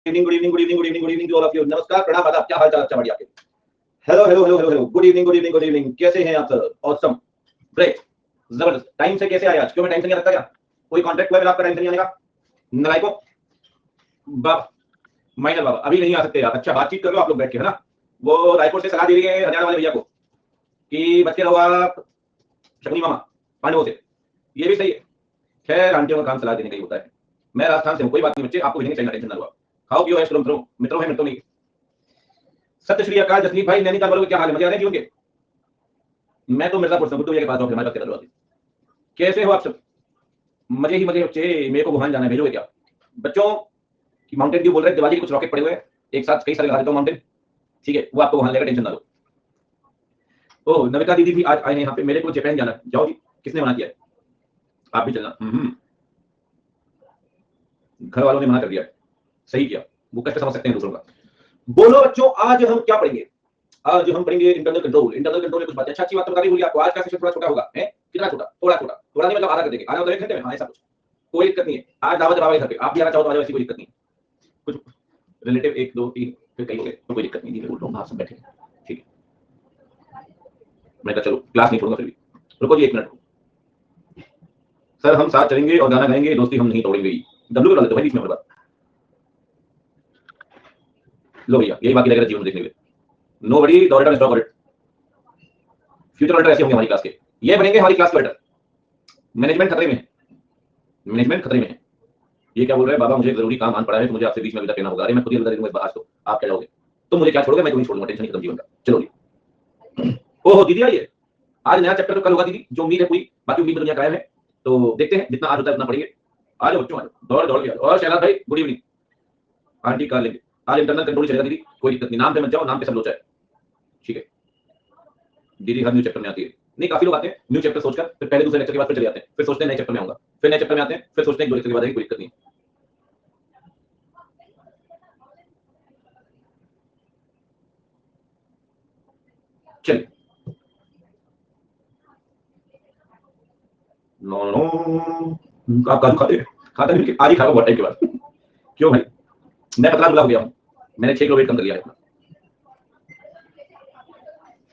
Evening, good evening, good evening, good evening, good evening to all of you. नमस्कार, प्रणाम, आदाब, क्या हाल चाल? अच्छा, बढ़िया। Hello hello hello hello hello, good evening, good evening, good evening. कैसे हैं आप सर? ऑसम, ग्रेट, जबरदस्त। टाइम से कैसे आए आज? क्यों मैं टाइम से नहीं आ सकता क्या? कोई कॉन्ट्रैक्ट हुआ है आपका टाइम से नहीं आने का? नालायकों, बाबा माइनर बाबा अभी नहीं आ सकते यार। अच्छा, बातचीत कर लो आप लोग बैठ के, है ना? वो रायपुर से सलाह दे रही है हरियाणा वाले भैया को कि बच के रहो आप शकुनी मामा पांडवों से। ये भी सही है। खैर, आंटियों का काम सलाह देने का ही होता है। मैं राजस्थान से हूँ, कोई बात नहीं बच्चे, आपको भेजने चाहिए, टेंशन ना लो। खाओ पियो ऐश करो, मित्रों है मित्रों नहीं। सत्य श्री अकाल जसलीत भाई, नैनीताल वालों के क्या हाल है? मजे आ रहे हैं जीवन के? मैं तो मिर्जापुर से बुद्धू भैया के पास हूँ, हमारे पास के। कैसे हो आप सब? मजे ही मजे बच्चे। मेरे को वुहान जाना है, भेजोगे क्या? बच्चों की माउंटेन ड्यू बोल रहे हैं, दिवाली के कुछ रॉकेट पड़े हुए हैं, एक साथ कई सारे लगा देता हूँ माउंटेन। ठीक है, वो आपको वहां लेगा, टेंशन ना लो। ओ, नविता दीदी भी आज आए हैं यहाँ पे। मेरे को जापान जाना है। जाओ जी, किसने मना किया? आप भी चलना। घर वालों ने मना कर दिया। सही किया, वो कष्ट समझ सकते हैं दूसरों का। बोलो बच्चों, आज हम क्या पढ़ेंगे? आज हम पढ़ेंगे इंटरनल कंट्रोल। इंटरनल कंट्रोल में कुछ बातें, अच्छी बात तो बता दी होगी आपको। आज का सेशन थोड़ा छोटा होगा, है? कितना छोटा? थोड़ा छोटा, थोड़ा नहीं मतलब आधा कर देंगे। आधा मतलब 1 घंटे में, हाँ ऐसा कुछ। कोई दिक्कत नहीं है। आज दावत जवाब है घर पे, आप भी आना चाहो तो आ जाओ, ऐसी कोई दिक्कत नहीं। कुछ रिलेटिव 1 2 3 फिर कहीं होंगे तो कोई दिक्कत नहीं। बोल रहा हूँ, आप सब बैठे, ठीक है? मैं कहा चलो क्लास नहीं छोड़ूंगा फिर भी। रुको जी 1 मिनट। सर हम साथ चलेंगे और गाना गाएंगे, दोस्ती हम नहीं तोड़ेंगे। डब्ल्यू लगा लेते भाई बीच में बात। लो भैया, यही बाकी रहेगा जीवन देखने के। Nobody the auditor is not it. Future auditor ऐसे होंगे हमारी क्लास के, ये बनेंगे हमारी क्लास के ऑडिटर। मैनेजमेंट खतरे में है, मैनेजमेंट खतरे में है। ये क्या बोल रहे हैं? बाबा मुझे जरूरी काम आन पड़ा है तो मुझे आपसे बीच में विदा कहना होगा। अरे मैं खुद ही विदा दे दूंगा आज तो, आप क्या जाओगे? तो मुझे क्या छोड़ोगे? मैं तुम्हें छोड़ दूंगा, टेंशन नहीं खत्म जीवन का। चलो जी। ओहो दीदी आई है। आज नया चैप्टर तो कल होगा दीदी, जो उम्मीद है पूरी। बाकी उम्मीद दुनिया कायम है, तो देखते हैं जितना आज होता है उतना पढ़ेंगे। आ जाओ बच्चों, आ जाओ, दौड़ दौड़ के। और शैलाद भाई गुड इवनिंग। आंटी कार लेंगे आज, इंटरनल कंट्रोल चलेगा दीदी, कोई दिक्कत नहीं। नाम पे मत जाओ, नाम पे सब लोचा है, ठीक है? दीदी हर न्यू चैप्टर में आती है। नहीं, काफी लोग आते हैं न्यू चैप्टर सोचकर, फिर पहले दूसरे लेक्चर के बाद फिर चले जाते हैं, फिर सोचते हैं नए चैप्टर में आऊंगा, फिर नए चैप्टर में आते हैं, फिर सोचते हैं 2 लेक्चर के बाद आएगी, कोई दिक्कत नहीं। चलिए, नो नो आप काजू खाते हैं? खाता नहीं, आज ही खाओ बहुत टाइम के बाद। क्यों भाई? मैं पतला दुबला हो गया हूँ, मैंने 6 किलो वेट कम कर लिया है।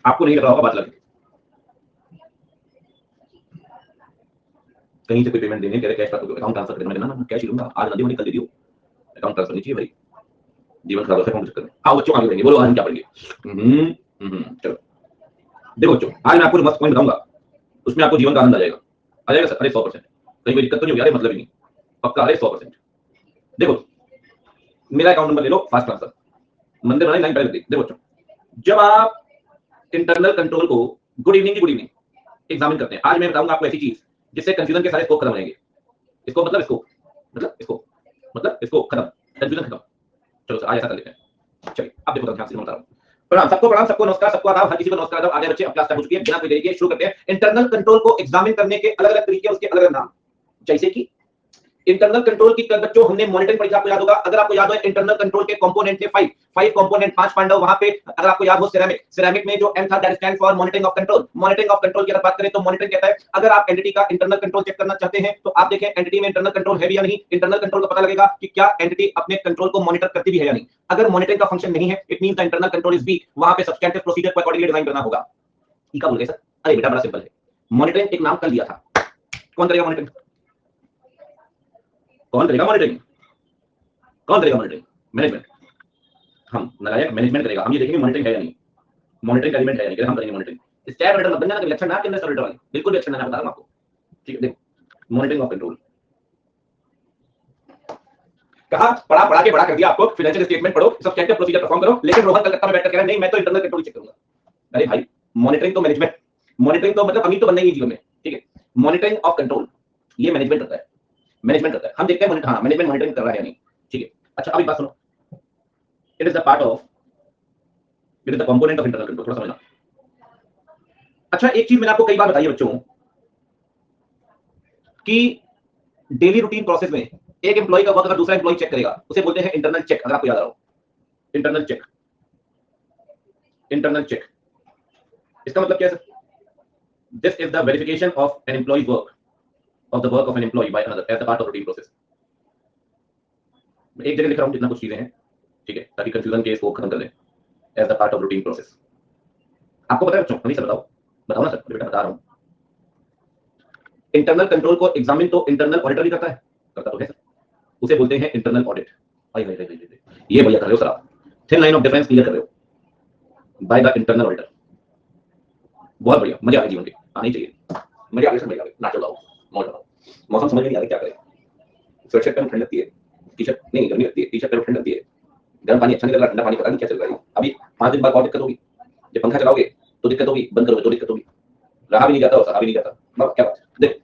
आपको नहीं लग रहा होगा बात लगे। कहीं से कोई पेमेंट देने कह रहे कैश अकाउंट ट्रांसफर करना, मैंने ना कैश ही लूंगा, आज नदी होनी कल दे दियो। अकाउंट ट्रांसफर नहीं चाहिए भाई, जीवन खराब होता है फोन चक्कर में। आओ बच्चों आगे बढ़ेंगे, बोलो आज हम क्या पढ़ेंगे? चलो देखो बच्चों, आज मैं आपको मस्त पॉइंट बताऊंगा, उसमें आपको जीवन का आनंद आ जाएगा। आ जाएगा सर? अरे 100%। कहीं कोई दिक्कत तो नहीं होगी? अरे मतलब ही नहीं, पक्का, अरे 100%। देखो, मेरा अकाउंट नंबर ले लो, फास्ट ट्रांसफर, मंदिर बनाई, लाइन पहले देखो। देखो बच्चों, जब आप इंटरनल कंट्रोल को, गुड इवनिंग की गुड इवनिंग, एग्जामिन करते हैं, आज मैं बताऊंगा आपको ऐसी चीज जिससे कंफ्यूजन के सारे स्कोप खत्म हो जाएंगे। इसको मतलब इसको, मतलब इसको, मतलब इसको खत्म, कंफ्यूजन खत्म। चलो सर आज ऐसा कर लेते हैं। चलिए अब देखो ध्यान से बता रहा हूँ। प्रणाम सबको, प्रणाम सबको, नमस्कार सबको, आदाब, हर किसी को नमस्कार, आदाब। आगे बच्चे अब क्लास स्टार्ट हो चुकी है, बिना कोई देरी के शुरू करते हैं। इंटरनल कंट्रोल को एग्जामिन करने के अलग अलग तरीके, उसके अलग अलग नाम, जैसे कि इंटरनल कंट्रोल की कल बच्चों हमने मॉनिटरिंग पढ़ी, आपको याद होगा? अगर आपको याद हो, इंटरनल कंट्रोल के कंपोनेंट थे 5 कंपोनेंट, 5 पांडव वहां पे। अगर आपको याद हो, सिरेमिक में जो एम था, that stand for monitoring of control. Monitoring of control की अगर बात करें तो मॉनिटरिंग कहता है, अगर आप एंटिटी का इंटरनल कंट्रोल चेक करना चाहते हैं तो आप देखें एंटिटी में इंटरनल कंट्रोल है भी या नहीं। इंटरनल कंट्रोल का पता लगेगा कि क्या एंटिटी अपने कंट्रोल को मॉनिटर करती भी है या नहीं। अगर मॉनिटरिंग का फंक्शन नहीं है, it means the internal control is weak. वहां पे सब्सटेंटिव प्रोसीजर को अकॉर्डिंगली डिजाइन करना होगा। ठीक है, बोल गए सर? अरे बेटा बड़ा सिंपल है, मॉनिटरिंग एक नाम कर लिया था, कौन करेगा मॉनिटरिंग? कौन करेगा मॉनिटरिंग? कौन करेगा मॉनिटरिंग? मैनेजमेंट। हम नालायक, मैनेजमेंट करेगा। हम ये देखेंगे मॉनिटरिंग है या नहीं, मॉनिटरिंग का एलिमेंट है या नहीं, हम करेंगे मॉनिटरिंग। स्टैफ रीडर मत बनना, कि लक्षण ना आपके अंदर सब रीडर वाले, बिल्कुल भी लक्षण ना, बता रहा हूं आपको। ठीक है, देखो मॉनिटरिंग ऑफ कंट्रोल कहा, पढ़ा पढ़ा के बड़ा कर दिया आपको। फाइनेंशियल स्टेटमेंट पढ़ो, सब्सटेंटिव प्रोसीजर परफॉर्म करो, लेकिन रोहन कलकत्ता में बैठकर कह रहा है नहीं मैं तो इंटरनल कंट्रोल चेक करूंगा। अरे भाई, मॉनिटरिंग तो मैनेजमेंट, मॉनिटरिंग तो मतलब अमीर तो बनना ही नहीं जीवन में, ठीक है? मॉनिटरिंग ऑफ कंट्रोल ये मैनेजमेंट करता है, मैनेजमेंट करता है। हम देखते हैं हाँ मैनेजमेंट मॉनिटरिंग कर रहा है या नहीं, ठीक है? अच्छा अब एक बात सुनो, it is the part of, it is the component of internal control, थोड़ा समझना। अच्छा एक चीज मैंने आपको कई बार बताई है बच्चों, कि डेली रूटीन प्रोसेस में एक एम्प्लॉय का वर्क अगर दूसरा एम्प्लॉय चेक करेगा, उसे बोलते हैं इंटरनल चेक। अगर आपको याद आ रहा हो, इंटरनल चेक, इंटरनल चेक, इसका मतलब क्या है sir? This is the verification of an employee work, of the work of an employee by another as the part of routine process. एक जगह लिख रहा हूं जितना कुछ चीजें हैं, ठीक है, ताकि कंफ्यूजन केस को खत्म कर दें as the part of routine process. आपको पता है बच्चों, अभी सर बताओ, बताओ ना सर, बेटा बता रहा हूँ। इंटरनल कंट्रोल को एग्जामिन तो इंटरनल ऑडिटर भी करता है, करता तो है सर, उसे बोलते हैं इंटरनल ऑडिट। ये बढ़िया कर रहे हो सर आप, thin line of difference clear कर रहे हो बाय द इंटरनल ऑडिटर। बहुत बढ़िया, मजा आ गया जीवन के, आनी चाहिए मजा आ गया सर, मजा आ गया, नाचो गाओ मौज लगाओ। मौसम समझ में नहीं आ रहा क्या करें, स्वेटशर्ट में ठंड लगती है, टी शर्ट नहीं गर्मी लगती है, टी शर्ट में ठंड लगती है, गर्म पानी अच्छा नहीं लग रहा, ठंडा पानी पता नहीं क्या चल रहा है। अभी 5 दिन बाद और दिक्कत होगी, जब पंखा चलाओगे तो दिक्कत होगी, बंद करोगे तो दिक्कत होगी, रहा भी नहीं जाता और सहा भी नहीं जाता। मतलब क्या बात है देख।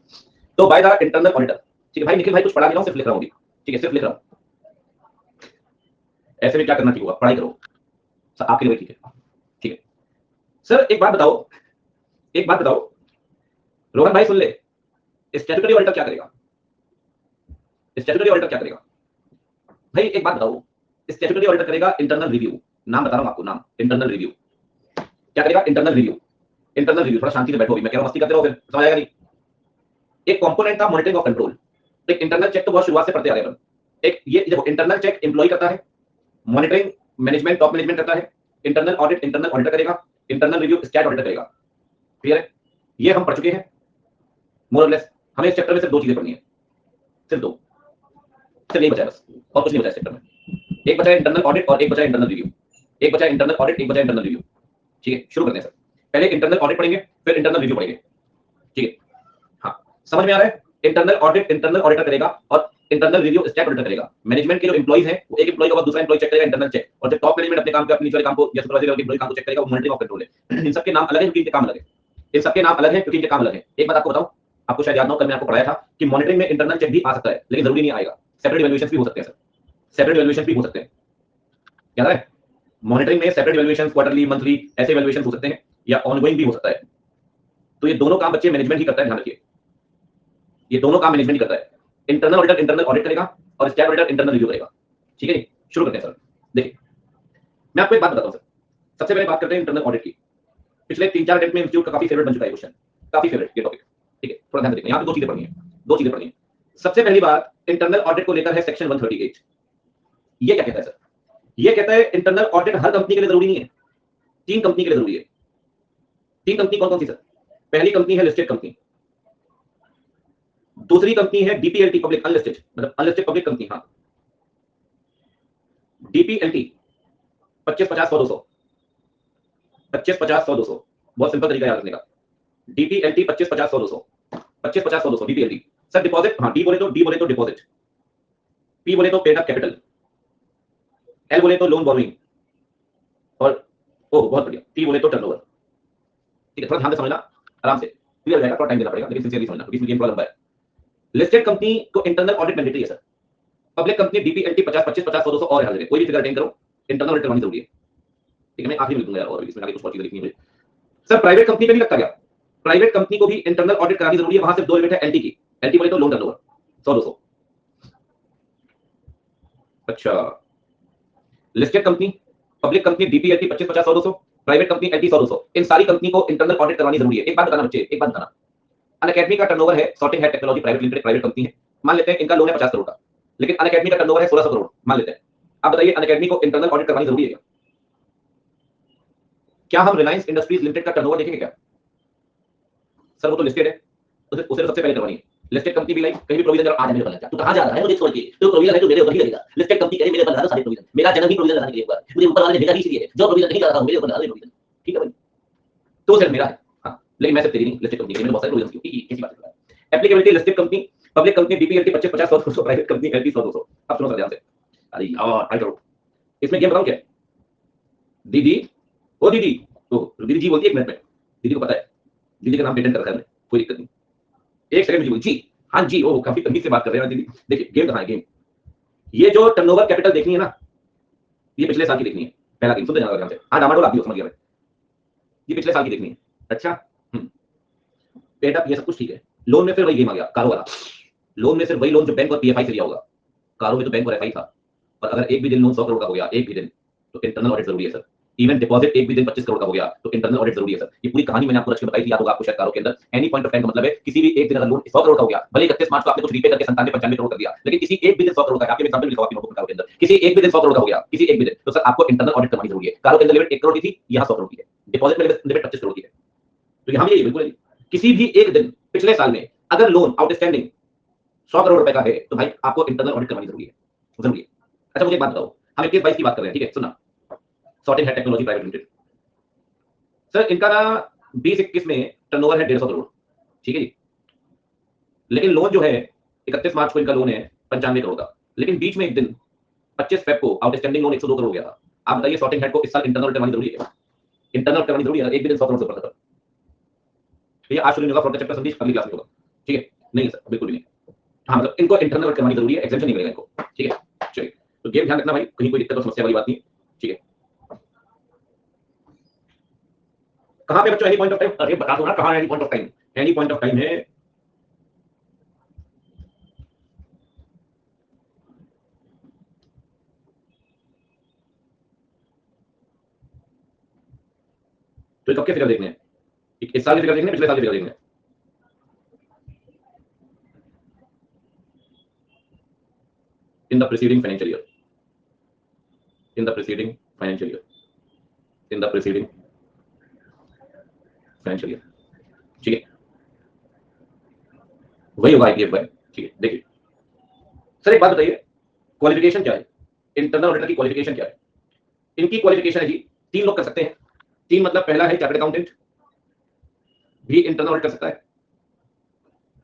तो बाय द इंटरनल ऑडिटर, ठीक है भाई निखिल भाई कुछ पढ़ा नहीं रहा हूं, सिर्फ लिख रहा हूं अभी, ठीक है सिर्फ लिख रहा हूं। ऐसे में क्या करना ठीक होगा, पढ़ाई करो सर आपके लिए, ठीक है ठीक है। सर एक बात बताओ, एक बात बताओ रोहन भाई सुन ले, स्टैट्यूटरी ऑडिटर क्या करेगा, स्टैट्यूटरी ऑडिटर क्या करेगा भाई, एक बात बताओ। स्टैट्यूटरी ऑडिटर करेगा इंटरनल रिव्यू, नाम बता रहा हूं आपको, नाम इंटरनल रिव्यू। क्या करेगा, इंटरनल रिव्यू। इंटरनल रिव्यू, थोड़ा शांति से बैठो, अभी मैं कह रहा हूं मस्ती करते रहो फिर समझ आएगा नहीं। एक कंपोनेंट था मॉनिटरिंग ऑफ कंट्रोल, एक इंटरनल चेक तो बहुत शुरुआत से पढ़ते आ रहे हैं। एक ये देखो, इंटरनल चेक एम्प्लॉय करता है, मॉनिटरिंग मैनेजमेंट टॉप मैनेजमेंट करता है, इंटरनल ऑडिट इंटरनल ऑडिटर करेगा, इंटरनल रिव्यू स्टैट ऑडिटर करेगा। क्लियर है, ये हम पढ़ चुके हैं मोर और लेस। हमें इस चैप्टर में सिर्फ 2 चीजें पढ़नी है, सिर्फ 2, सिर्फ एक बचा है बस, और कुछ नहीं बचा इस चैप्टर में। एक बचा इंटरनल ऑडिट और एक बचा इंटरनल रिव्यू, एक बचा इंटरनल ऑडिट एक बचा इंटरनल रिव्यू। ठीक है शुरू करते हैं सर, पहले इंटरनल ऑडिट पढ़ेंगे फिर इंटरनल रिव्यू पढ़ेंगे, ठीक है। हाँ समझ में आ रहा है, इंटरनल ऑडिट इंटरनल ऑडिटर करेगा और इंटरनल रिव्यू स्टैट ऑडिटर करेगा। मैनेजमेंट के जो एम्प्लॉइज हैं वो एक एम्प्लॉय के बाद दूसरा एम्प्लॉय चेक करेगा, इंटरनल चेक। और जब टॉप मैनेजमेंट अपने काम के अपने नीचे वाले काम को या सुपरवाइजर के एम्प्लॉय काम को चेक करेगा, वो मॉनिटरिंग ऑफ कंट्रोल है। इन सबके नाम अलग है क्योंकि इनके काम अलग है, इन सबके नाम अलग है क्योंकि इनके काम अलग है। एक बात आपको बताऊं, आपको शायद याद ना हो, कल मैंने आपको पढ़ाया था कि मॉनिटरिंग में इंटरनल चेक भी आ सकता है, लेकिन जरूरी नहीं आएगा, सेपरेट इवैल्यूएशन भी हो सकते हैं सर, सेपरेट इवैल्यूएशन भी हो सकते हैं। याद है, मॉनिटरिंग में सेपरेट इवैल्यूएशन, क्वार्टरली मंथली ऐसे इवैल्यूएशन हो सकते हैं, या ऑनगोइंग भी हो सकता है। तो ये दोनों काम बच्चे मैनेजमेंट ही करता है, ध्यान रखिए, ये दोनों काम मैनेजमेंट ही करता है। इंटरनल ऑडिटर इंटरनल ऑडिट करेगा और स्टैट ऑडिटर इंटरनल रिव्यू करेगा, ठीक है। शुरू करते हैं सर। देखिए मैं आपको एक बात बताता हूं सर, सबसे पहले बात करते हैं इंटरनल ऑडिट की। पिछले 3-4 अटेम्प्ट में इंस्टीट्यूट का काफी फेवरेट बन चुका है क्वेश्चन, काफी फेवरेट ये टॉपिक, ठीक है। थोड़ा ध्यान देते हैं, यहां पे 2 चीजें पढ़नी है, 2 चीजें पढ़नी है। सबसे पहली बात इंटरनल ऑडिट को लेकर है सेक्शन 138। ये क्या कहता है सर, ये कहता है इंटरनल ऑडिट हर कंपनी के लिए जरूरी नहीं है, 3 कंपनी के लिए जरूरी है। 3 कंपनी कौन कौन सी सर, पहली कंपनी है लिस्टेड कंपनी, दूसरी कंपनी है डीपीएलटी पब्लिक अनलिस्टेड, मतलब अनलिस्टेड पब्लिक कंपनी। हाँ डीपीएलटी 25-50-100-200, 25-50-100-200, बहुत सिंपल तरीका याद रखने का। डीपीएलटी 25-50-100-200, 25-50-100-200 डीपीएलटी सर। डिपॉजिट, हाँ डी बोले तो डिपॉजिट, पी बोले तो पेड अप कैपिटल, एल बोले तो लोन बोरोइंग, और ओ बहुत बढ़िया टी बोले तो टर्नओवर। ठीक है, थोड़ा ध्यान से समझना, आराम से क्लियर हो जाएगा, थोड़ा टाइम देना पड़ेगा लेकिन सिंसियरली समझना, क्योंकि गेम थोड़ा लंबा है। लिस्टेड कंपनी को इंटरनल ऑडिट मैंडेटरी है सर, पब्लिक कंपनी डीपीएलटी 50-25-50-100-200 और हर जगह कोई भी फिगर अटेन करो, इंटरनल ऑडिट करवानी जरूरी है। ठीक है, मैं आखिरी में लिखूंगा यार, और इसमें आगे कुछ और चीजें लिखनी है सर। प्राइवेट कंपनी पे नहीं लगता क्या, प्राइवेट कंपनी को भी इंटरनल ऑडिट करानी जरूरी है, वहां सिर्फ 2 लिमिट है एलटी की, एलटी बोले तो लोन टर्नओवर 100-200। अच्छा listed company, public company DPLT 25-50-100-200, private company LT 100-200, इन सारी कंपनी को इंटरनल ऑडिट करवानी जरूरी है। एक बात बताना बच्चे, एक बात बताना, अनअकैडमी का टर्नओवर है, sorting head technology private limited private company है, मान लेते हैं इनका लोन है 50 करोड़ का, लेकिन अनअकैडमी का टर्नओवर है 1600 करोड़ मान लेते हैं। आप बताइए अनअकैडमी को इंटरनल ऑडिट करवानी जरूरी है क्या हम रिलायंस इंडस्ट्रीज लिमिटेड का टर्नओवर देखेंगे क्या सर, वो तो लिस्टेड है, उसे तो सबसे पहले करवानी है। लिस्टेड कंपनी भी लाइक कहीं भी प्रोविजन आ जाने लग जा, तू कहां जा रहा है मुझे छोड़ के, तो प्रोविजन है तो मेरे ऊपर ही लगेगा। लिस्टेड कंपनी कहे मेरे ऊपर लगा दो सारे प्रोविजन, मेरा जन्म ही प्रोविजन लगाने के लिए हुआ, मुझे ऊपर वाले ने भेजा ही इसलिए, जो प्रोविजन नहीं लगा रहा हूं मेरे ऊपर लगा दो प्रोविजन, ठीक है भाई, तो सिर्फ मेरा है। हां लेकिन मैं सिर्फ तेरी नहीं, लिस्टेड कंपनी के मेरे बहुत सारे प्रोविजन की, कैसी बात है। Applicability listed company, public company DPLT 25-50-100-200, private company LT 100-200। अब सुनो सर ध्यान से, अरे यार ट्राई करो, इसमें गेम बताऊं क्या, दीदी ओ दीदी, तो दीदी जी बोलती है 1 मिनट में, दीदी को पता है दीदी का नाम पेटेंट कर रखा है, कोई दिक्कत नहीं, 1 सेकंड में जी बोल जी, हाँ जी, ओ काफी तमीज से बात कर रहे हैं दीदी। देखिए गेम कहां है, गेम ये जो टर्नओवर कैपिटल देखनी है ना, ये पिछले साल की देखनी है, पहला गेम सुनते जाना ध्यान से। हाँ डामाडोल आप भी हो, समझ गया मैं, ये पिछले साल की देखनी है। अच्छा बेटा ये सब कुछ ठीक है, लोन में फिर वही गेम आ गया, कारो वाला। लोन में सिर्फ वही लोन जो बैंक और पीएफआई से लिया होगा, कारो में तो बैंक और एफआई था, और अगर एक भी दिन लोन 100 करोड़ का हो गया, एक भी दिन, तो इंटरनल ऑडिट जरूरी है सर। इवन डिपॉजिट एक भी दिन 25 करोड़ का हो गया तो इंटरनल ऑडिट जरूरी है सर। ये पूरी कहानी मैंने आपको रच के बताई थी, याद होगा आपको शायद कारों के अंदर। एनी पॉइंट ऑफ टाइम का मतलब है किसी भी एक दिन अगर लोन 100 करोड़ का हो गया, भले 31 मार्च को आपने कुछ रीपे करके 97-95 करोड़ कर दिया, लेकिन किसी एक भी दिन 100 करोड़ का, आपके एग्जांपल लिखा हुआ आपकी नोटबुक कारों के अंदर, किसी एक भी दिन 100 करोड़ का हो गया, किसी एक भी दिन, तो सर आपको इंटरनल ऑडिट करवानी जरूरी है। कारों के अंदर लिमिट 1 करोड़ की थी, यहाँ 100 करोड़ की है। डिपॉजिट में लिमिट 25 करोड़ की है। तो यहाँ भी यही बिल्कुल किसी भी एक दिन पिछले साल में अगर लोन आउटस्टैंडिंग 100 करोड़ रुपए का है तो भाई आपको इंटरनल ऑडिट करवानी जरूरी है, जरूरी है। अच्छा मुझे एक बात बताओ, हम 21-22 की बात कर रहे हैं, ठीक है, सुना, sorting head technology private limited, sir इनका ना 20-21 में टर्नओवर है 150 करोड़, ठीक है जी, लेकिन लोन जो है 31 मार्च को इनका लोन है 95 करोड़ का, लेकिन बीच में एक दिन 25 फेब को आउटस्टैंडिंग लोन 102 करोड़ हो गया था। आप बताइए सॉर्टिंग हेड को इस साल इंटरनल करवानी जरूरी है? इंटरनल करवानी जरूरी है? एक भी दिन 100 करोड़ से ऊपर था। भैया आज शुरू होगा फ्रॉड का चैप्टर, संदेश अगली क्लास में होगा, ठीक है? नहीं है सर, बिल्कुल भी नहीं। हाँ मतलब इनको इंटरनल करवानी जरूरी है, एग्जाम्पशन नहीं मिलेगा इनको, ठीक है? चलिए तो गेम ध्यान रखना भाई, कहीं कोई दिक्कत और समस्या वाली बात नहीं, ठीक है? कहां पे बच्चों एनी पॉइंट ऑफ टाइम? अरे बता दो ना कहां है any point of time? Any point of time है तो कब के फिगर देखने हैं? इस साल के फिगर देखने हैं, पिछले साल के फिगर देखने हैं? In the preceding financial year, in the preceding financial year, in the preceding financial year, ठीक है? वही होगा आईपीएफ बाय, ठीक है? देखिए सर एक बात बताइए, क्वालिफिकेशन क्या है इंटरनल ऑडिटर की? क्वालिफिकेशन क्या है इनकी? क्वालिफिकेशन है जी, 3 लोग कर सकते हैं। 3 मतलब पहला है चार्टर्ड अकाउंटेंट, भी इंटरनल ऑडिट कर सकता है,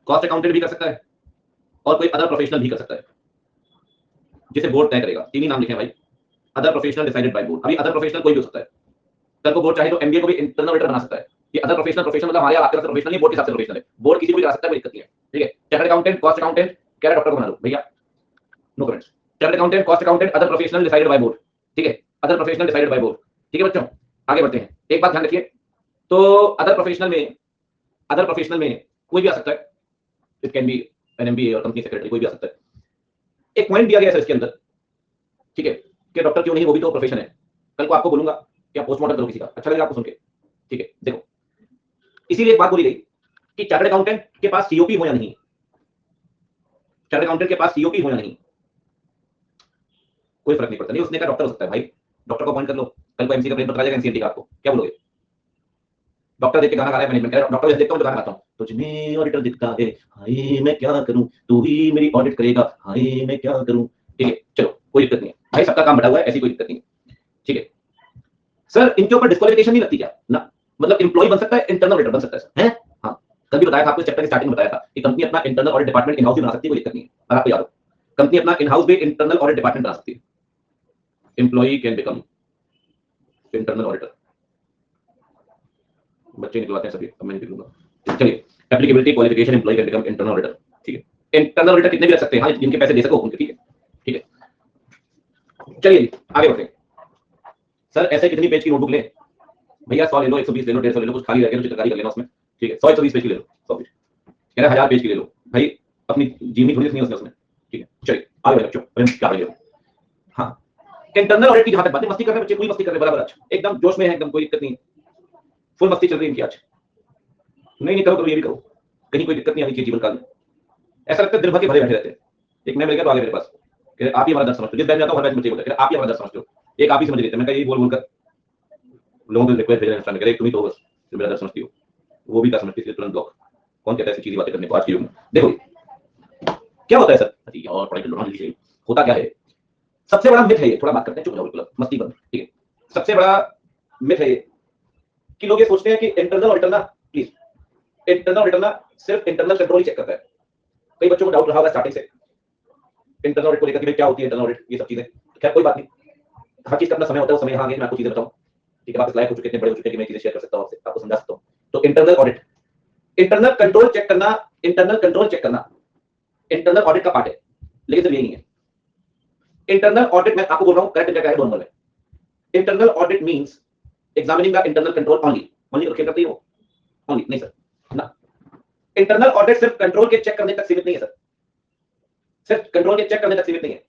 कॉस्ट अकाउंटेंट भी कर सकता है, और कोई अदर प्रोफेशनल भी कर सकता है, जिसे बोर्ड तय करेगा। 3 ही नाम लिखे हैं भाई, other professional decided by board. अभी अदर प्रोफेशनल कोई भी हो सकता है, कल को बोर्ड चाहे तो एमबीए को भी इंटरनल ऑडिटर बना सकता है। ये अदर प्रोफेशनल, प्रोफेशनल मतलब हमारे आपके तरफ प्रोफेशनल नहीं, बोर्ड के हिसाब से प्रोफेशनल है। बोर्ड किसी को भी करा सकता है, कोई दिक्कत नहीं है, ठीक है? चार्टर्ड अकाउंटेंट, कॉस्ट अकाउंटेंट, कह रहा डॉक्टर को बना दो भैया, no comments. Chartered accountant, cost accountant, other professional decided by board, ठीक है? Other professional decided by board, ठीक है बच्चों? आगे बढ़ते हैं, एक बात ध्यान रखिए, तो अदर प्रोफेशनल में, अदर प्रोफेशनल में कोई भी आ सकता है, it can be an MBA और कंपनी सेक्रेटरी, कोई भी आ सकता है। एक पॉइंट दिया गया है इसके अंदर, ठीक है, कि डॉक्टर क्यों नहीं, वो भी तो प्रोफेशन है। कल को आपको बोलूंगा कि आप पोस्टमार्टम करो किसी का, अच्छा लगेगा आपको सुन के, ठीक है? देखो इसीलिए एक बात बोली गई कि चार्टर्ड अकाउंटेंट के पास सीओपी हो या नहीं, चार्टर्ड अकाउंटेंट के पास सीओपी हो या नहीं, कोई फर्क नहीं पड़ता। नहीं उसने कहा डॉक्टर हो सकता है, भाई डॉक्टर को अपॉइंट कर लो, कल को एमसी का ब्रेन पकड़ा जाएगा, एनसीएलटी का, आपको क्या बोलोगे? डॉक्टर देख के गाना गा रहा है मैनेजमेंट, डॉक्टर जैसे देखता हूं तो गाना गाता हूं, तुझ में ऑडिटर दिखता है, हाय मैं क्या करूं, तू ही मेरी ऑडिट करेगा, हाय मैं क्या करूं, ठीक है? चलो कोई दिक्कत नहीं है भाई, सबका काम बटा हुआ है, ऐसी कोई दिक्कत नहीं है, ठीक है? सर इनके ऊपर डिस्क्वालिफिकेशन नहीं लगती क्या ना? मतलब एम्प्लॉय बन सकता है, इंटरनल ऑडिटर बन सकता है सर, हैं? हाँ, कल भी बताया था आपको, चैप्टर की स्टार्टिंग में बताया था कि कंपनी अपना internal audit department in house भी बना सकती है, कोई दिक्कत नहीं है। अगर आपको याद हो, कंपनी अपना इन हाउस भी इंटरनल ऑडिट डिपार्टमेंट बना सकती है। Employee can become internal auditor, बच्चे निकलवाते हैं सभी, अब मैं नहीं निकलूंगा। चलिए, applicability qualification, employee can become internal auditor, ठीक है? इंटरनल ऑडिटर कितने भी रख सकते हैं, हाँ, जिनके पैसे दे सको उनके, ठीक है? ठीक है, चलिए आगे बढ़ते हैं। सर ऐसे कितनी पेज की नोटबुक ले भैया? 100 ले लो, 120 ले लो, 150 ले लो, कुछ खाली रह गया तो चित्रकारी कर लेना उसमें, ठीक है? 100-120 पेज की ले लो, 100 पेज, कह रहा 1000 पेज की ले लो भाई, अपनी जीवनी थोड़ी लिखनी है उसमें, ठीक है? चलिए आगे बढ़े बच्चों, क्या बढ़िए। हाँ, इंटरनल ऑडिट की जहां तक बात है, मस्ती कर रहे हैं बच्चे, पूरी मस्ती कर रहे हैं बराबर, अच्छा एकदम जोश में है, एकदम कोई दिक्कत नहीं, फुल मस्ती चल रही है इनकी आज। नहीं करो, ये भी करो, कहीं कोई दिक्कत नहीं आनी चाहिए जीवन काल में। ऐसा लगता है दिन भर के भरे बैठे रहते हैं। एक मैं मिल गया तो आगे मेरे पास, आप ही हमारा दर्द समझते हो, जिस बैच में आता हूँ हर बैच में चाहिए होता है, आप ही हमारा दर्द समझते हो, एक आप ही समझ लेते हैं। मैं यही बोल बोलकर लोगों को रिक्वेस्ट भेज रहे हैं, तुम ही तो बस जो मेरा दर्द समझती हो, वो भी का समझती है, तुरंत ब्लॉक। कौन कहता है ऐसी चीज़ी बातें करने को आज के युग में? देखो क्या होता है सर, और पढ़ाई कर लो ना, होता क्या है, सबसे बड़ा मिथ है ये, थोड़ा बात करते हैं, चुप जाओ बिल्कुल, मस्ती बंद, ठीक है? सबसे बड़ा मिथ है ये कि लोग ये सोचते हैं कि इंटरनल ऑडिटर ना, प्लीज, इंटरनल ऑडिटर ना सिर्फ इंटरनल कंट्रोल ही चेक करता है। कई बच्चों को डाउट रहा होगा स्टार्टिंग से इंटरनल ऑडिट को लेकर कि क्या होती है इंटरनल ऑडिट, ये सब चीजें, खैर कोई बात नहीं, हर चीज का अपना समय होता है, उस समय यहाँ आगे मैं आपको चीजें बताऊं, ठीक है? आप इस लायक हो चुके, इतने बड़े हो चुके कि मैं चीजें शेयर कर सकता हूं आपसे, आपको समझा सकता हूं। तो internal audit, internal control check करना, इंटरनल कंट्रोल चेक करना इंटरनल ऑडिट का पार्ट है, लेकिन सिर्फ यही नहीं है। इंटरनल ऑडिट मैं आपको बोल रहा हूं, करेक्ट क्या है 2 नंबर में। Internal audit means examining the internal control only, only क्या करती है वो, ओनली नहीं सर ना। इंटरनल ऑडिट सिर्फ कंट्रोल के चेक करने तक सीमित नहीं है सर, सिर्फ कंट्रोल के चेक करने तक सीमित नहीं है।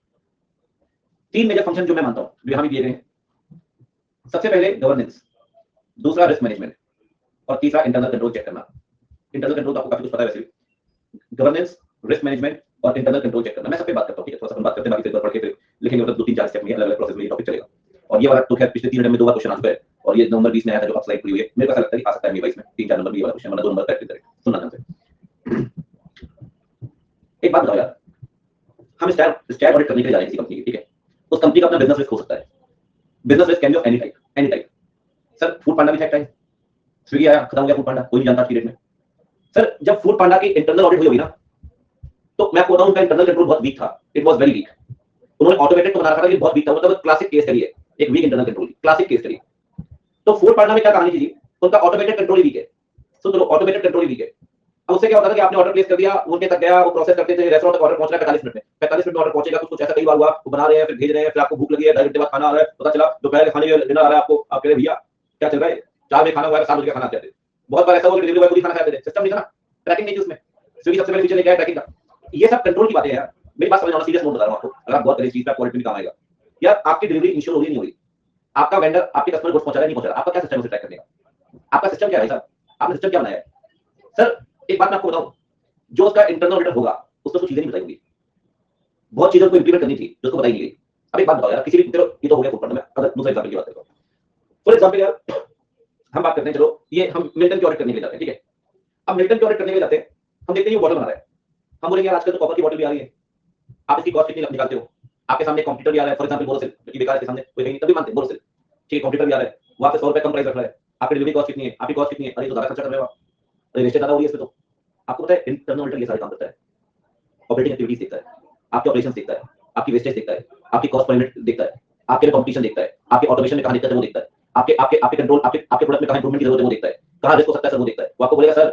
3 मेजर फंक्शन जो मैं मानता हूं, जो यहां भी दिए गए हैं, सबसे पहले गवर्नेंस, दूसरा रिस्क मैनेजमेंट और तीसरा इंटरनल कंट्रोल चेक करना। इंटरनल कंट्रोल तो आपको काफी कुछ पता है वैसे भी। गवर्नेंस, रिस्क मैनेजमेंट और इंटरनल कंट्रोल चेक करना। मैं सब पे बात करता हूं, ठीक है? थोड़ा सा बात करते हैं, बाकी फिर पढ़ के फिर लिखेंगे, मतलब 2-3-4 स्टेप में अलग-अलग प्रोसेस में ये टॉपिक चलेगा। और ये वाला तो खैर पिछले 3 घंटे में 2 बार क्वेश्चन आ चुका है और ये नवंबर 20 में आया था जो आप स्लाइड पड़ी हुई है। मेरे को ऐसा लगता है कि आ सकता है मेरे 22 में 3-4 नंबर भी ये वाला क्वेश्चन, मतलब 2 नंबर प्रैक्टिस करें। सुनना ध्यान से। एक बात बताओ यार, हम स्टैट ऑडिट करने के लिए जा रहे हैं किसी कंपनी की, ठीक है? उस कंपनी का अपना बिजनेस रिस्क हो सकता है। Business risk can be of any type, any type. Sir Foodpanda भी था एक टाइम, स्विगी आया, खत्म हो गया फूड पांडा, कोई नहीं जानता आज की डेट में। सर जब फूड पांडा की इंटरनल ऑडिट हुई होगी ना, तो मैं आपको बताऊं उनका इंटरनल कंट्रोल बहुत वीक था। It was very weak. उन्होंने ऑटोमेटेड तो बना रखा था कि बहुत वीक था, मतलब क्लासिक केस स्टडी है, एक weak internal control, classic case study. तो फूड पांडा में क्या कहानी थी? उनका ऑटोमेटेड कंट्रोल ही वीक है। सुन लो, ऑटोमेटेड कंट्रोल ही वीक है। अब उससे क्या होता था कि आपने ऑर्डर प्लेस कर दिया, उनके तक गया, वो प्रोसेस करते थे, रेस्टोरेंट तक ऑर्डर पहुंच रहा है 45 मिनट में, 45 मिनट में ऑर्डर पहुंचेगा, कुछ ऐसा कई बार हुआ, वो बना रहे हैं, फिर भेज रहे हैं, फिर आपको भूख लगी है, 2 घंटे बाद खाना आ रहा है, पता चला दोपहर के खाने का डिनर आ रहा है आपको, आप कह रहे भैया क्या चल रहा है, 4 बजे खाना हुआ है, 7 बजे का खाना आते थे। बहुत बार ऐसा हुआ कि डिलीवरी बॉय खुद ही खाना खाते थे, सिस्टम नहीं था ना, ट्रैकिंग नहीं थी उसमें। स्विगी सबसे पहले फीचर लेके आया ट्रैकिंग का। ये सब कंट्रोल की बातें हैं यार, मेरी बात समझना, सीरियस नोट बता रहा हूं आपको, अगर आप बहुत करें इस चीज पे क्वालिटी में काम आएगा। यार आपकी डिलीवरी इंश्योर हो रही नहीं हो रही, आपका वेंडर आपके कस्टमर को पहुंचा रहा है नहीं पहुंचा रहा, आपका क्या सिस्टम है उसे ट्रैक करने का? आपका सिस्टम क्या है साहब? आपने सिस्टम क्या बनाया है? सर एक बात मैं आपको बताऊं, जो उसका इंटरनल ऑडिटर होगा उसको कुछ चीजें नहीं बताई होंगी, बहुत चीजों को इंप्लीमेंट करनी थी जो उसको बताई नहीं गई। अब एक बात बताओ यार, किसी भी, चलो ये तो हो गया फुटबॉल में, अगर दूसरे एग्जांपल की बात करता हूं, फॉर एग्जांपल यार हम बात करते हैं, चलो ये हम मिल्टन की ऑडिट करने के लिए जाते हैं, ठीक है? अब मिल्टन की ऑडिट करने के लिए जाते हैं, हम देखते हैं ये बॉटल बना रहा है, हम बोलेंगे यार आजकल तो कॉपर की बॉटल भी आ रही है, आप इसकी कॉस्ट कितनी निकालते हो? आपके सामने कंप्यूटर भी आ रहा है, फॉर एग्जांपल बोरोसिल की बेकार है, के सामने कोई नहीं तभी मानते बोरोसिल, ठीक है? कंप्यूटर भी आ रहा है, वो आपसे 100 रुपए कम प्राइस रख रहा है, आपकी डिलीवरी कॉस्ट कितनी है, आपकी कॉस्ट कितनी है, अरे तो ज्यादा खर्चा कर रहे हो आप, अरे वेस्टेज ज्यादा हो रही है इसमें। तो आपको पता है इंटरनल ऑडिटर ये सारे काम करता है, ऑपरेटिंग एक्टिविटीज देखता है, आपके ऑपरेशंस देखता है, आपकी वेस्टेज देखता है, आपकी कॉस्ट पर यूनिट देखता है, आपके कंपटीशन देखता है, आपके ऑटोमेशन में कहां दिक्कत है वो देखता है, आपके आपके आपके कंट्रोल, आपके प्रोडक्ट में कहां इंप्रूवमेंट की जरूरत है वो देखता है, कहां रिस्क हो सकता है सर वो देखता है। वो आपको बोलेगा सर